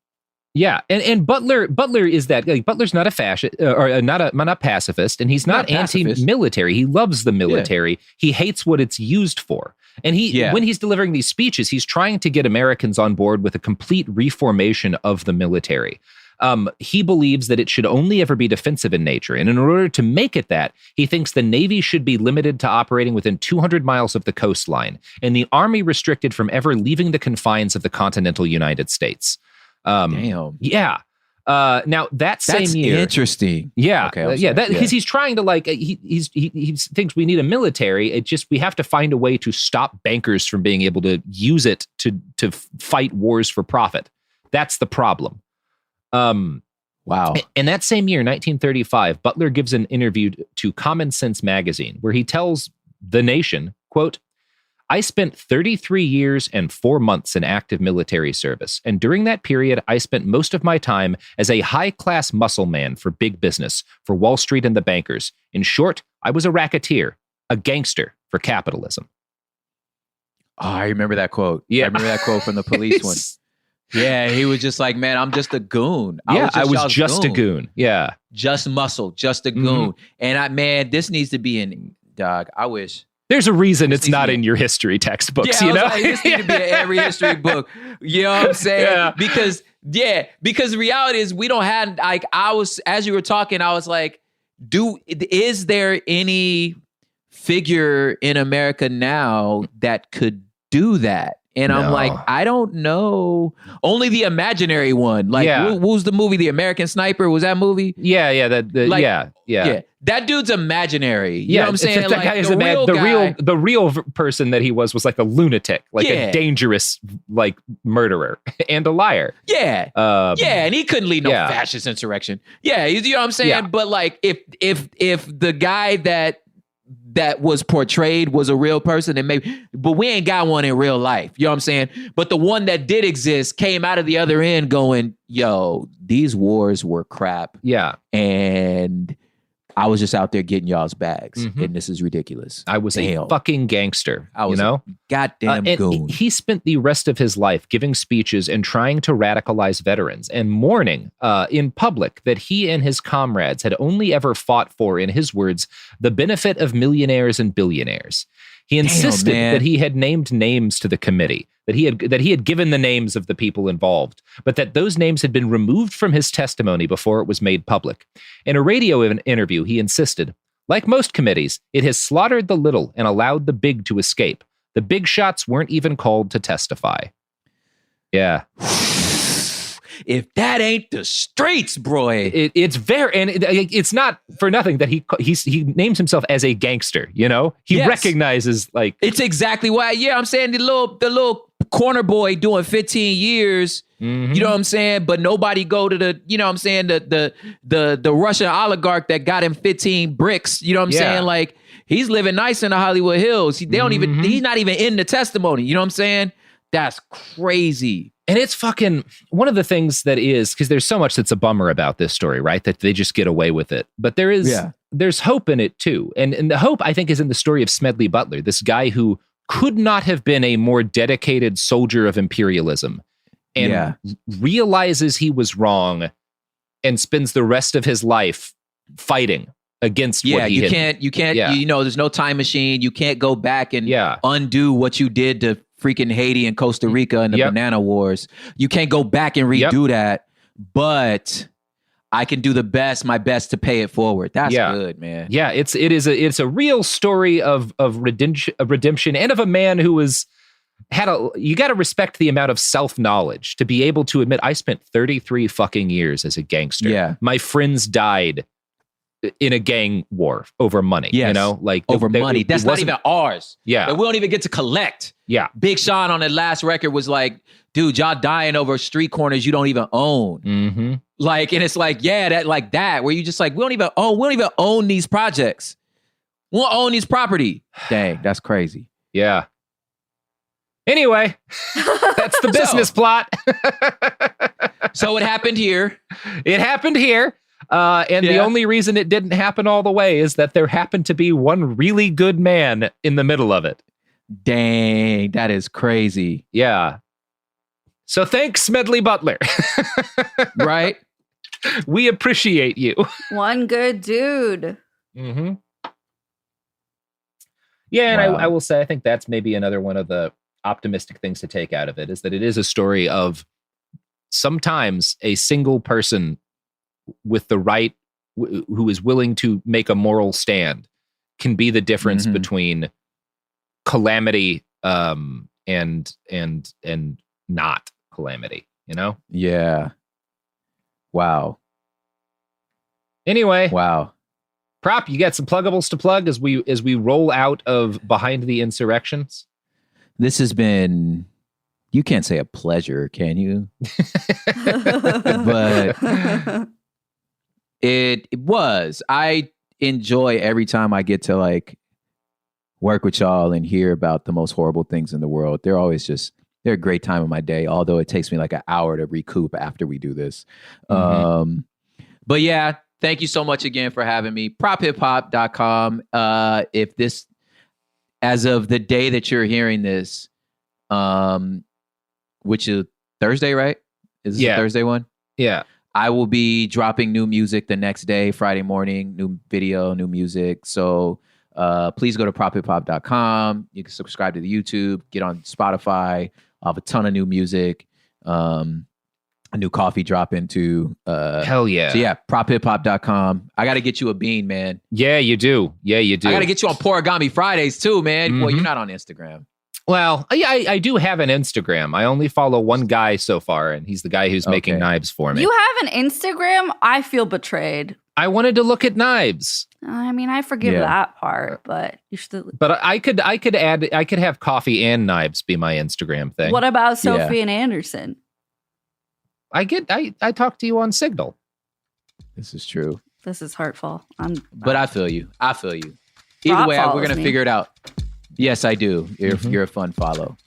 Yeah, and Butler is that. Like, Butler's not a fascist or not a pacifist, and he's not anti-military. He loves the military. Yeah. He hates what it's used for. And when he's delivering these speeches, he's trying to get Americans on board with a complete reformation of the military. He believes that it should only ever be defensive in nature. And in order to make it that, he thinks the Navy should be limited to operating within 200 miles of the coastline, and the Army restricted from ever leaving the confines of the continental United States. Damn. Yeah. Now that same year, interesting. Yeah. Okay, because he's trying to he thinks we need a military. We have to find a way to stop bankers from being able to use it to fight wars for profit. That's the problem. Wow. In that same year, 1935, Butler gives an interview to Common Sense magazine where he tells the nation, quote, I spent 33 years and 4 months in active military service, and during that period, I spent most of my time as a high-class muscle man for big business, for Wall Street and the bankers. In short, I was a racketeer, a gangster for capitalism. Oh, I remember that quote. Yeah. I remember that quote from the police one. Yeah, he was just like, man, I'm just a goon. I was just a goon. Yeah. Just muscle, just a goon. And this needs to be in, dog, I wish. There's a reason it's not in your history textbooks, you know? Like, this needs to be in every history book. You know what I'm saying? Because the reality is we don't have, like, as you were talking, I was like, is there any figure in America now that could do that? And I'm like, I don't know. Only the imaginary one. Like, what was the movie? The American Sniper? Was that movie? Yeah. That dude's imaginary. You know what I'm saying? That guy is the real person that he was like a lunatic, like a dangerous like murderer and a liar. Yeah. And he couldn't lead no fascist insurrection. Yeah, you know what I'm saying? Yeah. But like, if the guy that was portrayed was a real person, and but we ain't got one in real life. You know what I'm saying? But the one that did exist came out of the other end going, yo, these wars were crap. Yeah. And I was just out there getting y'all's bags, and this is ridiculous. I was a fucking gangster. I was a goddamn goon. He spent the rest of his life giving speeches and trying to radicalize veterans and mourning in public that he and his comrades had only ever fought for, in his words, the benefit of millionaires and billionaires. He insisted that he had named names to the committee, that he had given the names of the people involved, but that those names had been removed from his testimony before it was made public. In a radio interview, he insisted, like most committees, it has slaughtered the little and allowed the big to escape. The big shots weren't even called to testify. Yeah. If that ain't the streets, bro. It's very, and it's not for nothing that he names himself as a gangster, you know? He recognizes, like... It's exactly why, I'm saying the little corner boy doing 15 years, you know what I'm saying? But nobody go to the, you know what I'm saying, the Russian oligarch that got him 15 bricks, you know what I'm saying? Like, he's living nice in the Hollywood Hills. They don't even, he's not even in the testimony, you know what I'm saying? That's crazy. And it's fucking one of the things that is, because there's so much that's a bummer about this story, right? That they just get away with it. But there's hope in it too. And the hope, I think, is in the story of Smedley Butler, this guy who could not have been a more dedicated soldier of imperialism and realizes he was wrong and spends the rest of his life fighting against what he had. You can't, you know, there's no time machine. You can't go back and undo what you did to freaking Haiti and Costa Rica and the banana wars. You can't go back and redo that, but I can do my best to pay it forward. That's good, man. Yeah, it's a real story of redemption and of a man who you got to respect the amount of self-knowledge to be able to admit, I spent 33 fucking years as a gangster. Yeah. My friends died in a gang war over money, you know, like over money. That's not even ours. Yeah. But we don't even get to collect. Yeah. Big Sean on the last record was like, dude, y'all dying over street corners you don't even own. Like, and it's like, that where you just like, we don't even own these projects. We don't own these property. Dang, that's crazy. Yeah. Anyway, that's the business plot. So it happened here. It happened here. And the only reason it didn't happen all the way is that there happened to be one really good man in the middle of it. Dang, that is crazy. Yeah. So thanks, Smedley Butler. Right? We appreciate you. One good dude. Yeah, and I will say, I think that's maybe another one of the optimistic things to take out of it, is that it is a story of sometimes a single person with the right, who is willing to make a moral stand, can be the difference between calamity and not calamity, you know? Yeah. Wow. Anyway. Wow. Prop, you got some pluggables to plug as we roll out of Behind the Insurrections? This has been, you can't say a pleasure, can you? But it was. I enjoy every time I get to like work with y'all and hear about the most horrible things in the world. They're a great time of my day, although it takes me like an hour to recoup after we do this. But yeah, thank you so much again for having me. PropHipHop.com. If this, as of the day that you're hearing this, which is Thursday, right? Is this a Thursday one? Yeah. I will be dropping new music the next day, Friday morning, new video, new music. So please go to prophiphop.com. You can subscribe to the YouTube, get on Spotify. I'll have a ton of new music. A new coffee drop into. Hell yeah. So yeah, prophiphop.com. I got to get you a bean, man. Yeah, you do. I got to get you on Porigami Fridays too, man. Well, you're not on Instagram. Well, yeah, I do have an Instagram. I only follow one guy so far, and he's the guy who's making knives for me. You have an Instagram? I feel betrayed. I wanted to look at knives. I mean, I forgive that part, but you should. But I could have coffee and knives be my Instagram thing. What about Sophie and Anderson? I talk to you on Signal. This is true. This is hurtful. But I feel you. Either way, we're gonna figure it out. Yes, I do. You're a fun follow.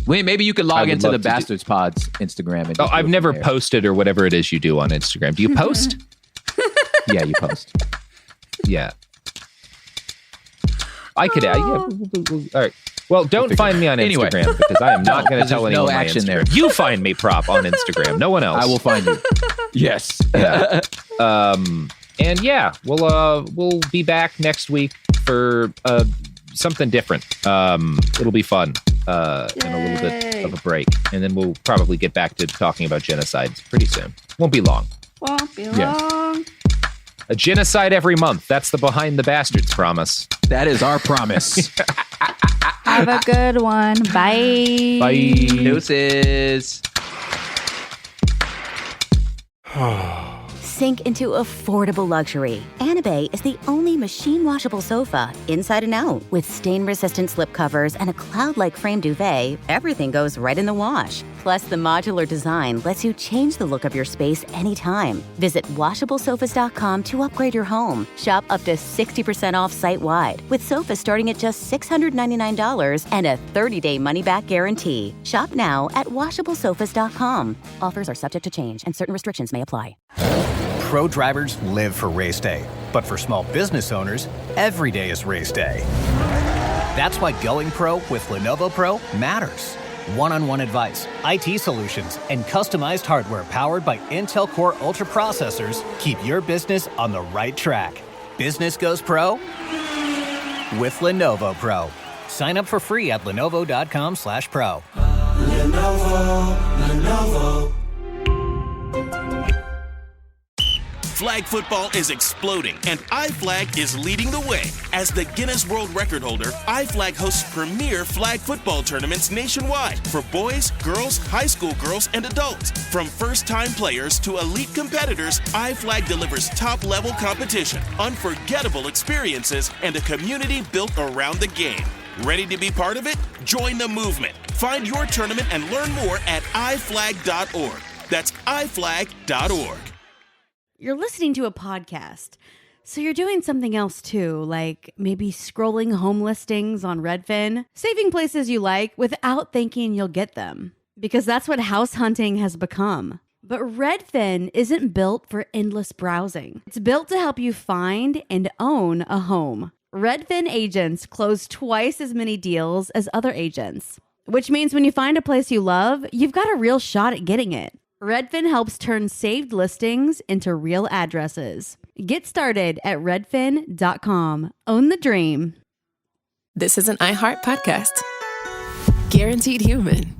Maybe you could log into the Bastards Pods Instagram. And I've never posted or whatever it is you do on Instagram. Do you post? Yeah, you post. Yeah. I could add. Yeah. All right. Well, don't find me on Instagram because I am not going to tell anyone my Instagram. There. You find me, Prop, on Instagram. No one else. I will find you. Yes. Yeah. And yeah, we'll be back next week for something different. It'll be fun and a little bit of a break, and then we'll probably get back to talking about genocides pretty soon. Won't be long. Won't be long. A genocide every month. That's the Behind the Bastards promise. That is our promise. Have a good one. Bye. Bye. Deuces. Sink into affordable luxury. Anabay is the only machine washable sofa inside and out. With stain-resistant slip covers and a cloud-like frame duvet, everything goes right in the wash. Plus, the modular design lets you change the look of your space anytime. Visit WashableSofas.com to upgrade your home. Shop up to 60% off site-wide, with sofas starting at just $699 and a 30-day money-back guarantee. Shop now at WashableSofas.com. Offers are subject to change, and certain restrictions may apply. Pro drivers live for race day, but for small business owners, every day is race day. That's why going pro with Lenovo Pro matters. One-on-one advice, IT solutions, and customized hardware powered by Intel Core Ultra processors keep your business on the right track. Business goes pro with Lenovo Pro. Sign up for free at lenovo.com/pro. Lenovo. Flag football is exploding, and iFlag is leading the way. As the Guinness World Record holder, iFlag hosts premier flag football tournaments nationwide for boys, girls, high school girls, and adults. From first-time players to elite competitors, iFlag delivers top-level competition, unforgettable experiences, and a community built around the game. Ready to be part of it? Join the movement. Find your tournament and learn more at iflag.org. That's iflag.org. You're listening to a podcast, so you're doing something else too, like maybe scrolling home listings on Redfin, saving places you like without thinking you'll get them, because that's what house hunting has become. But Redfin isn't built for endless browsing. It's built to help you find and own a home. Redfin agents close twice as many deals as other agents, which means when you find a place you love, you've got a real shot at getting it. Redfin helps turn saved listings into real addresses. Get started at redfin.com. Own the dream. This is an iHeart podcast. Guaranteed human.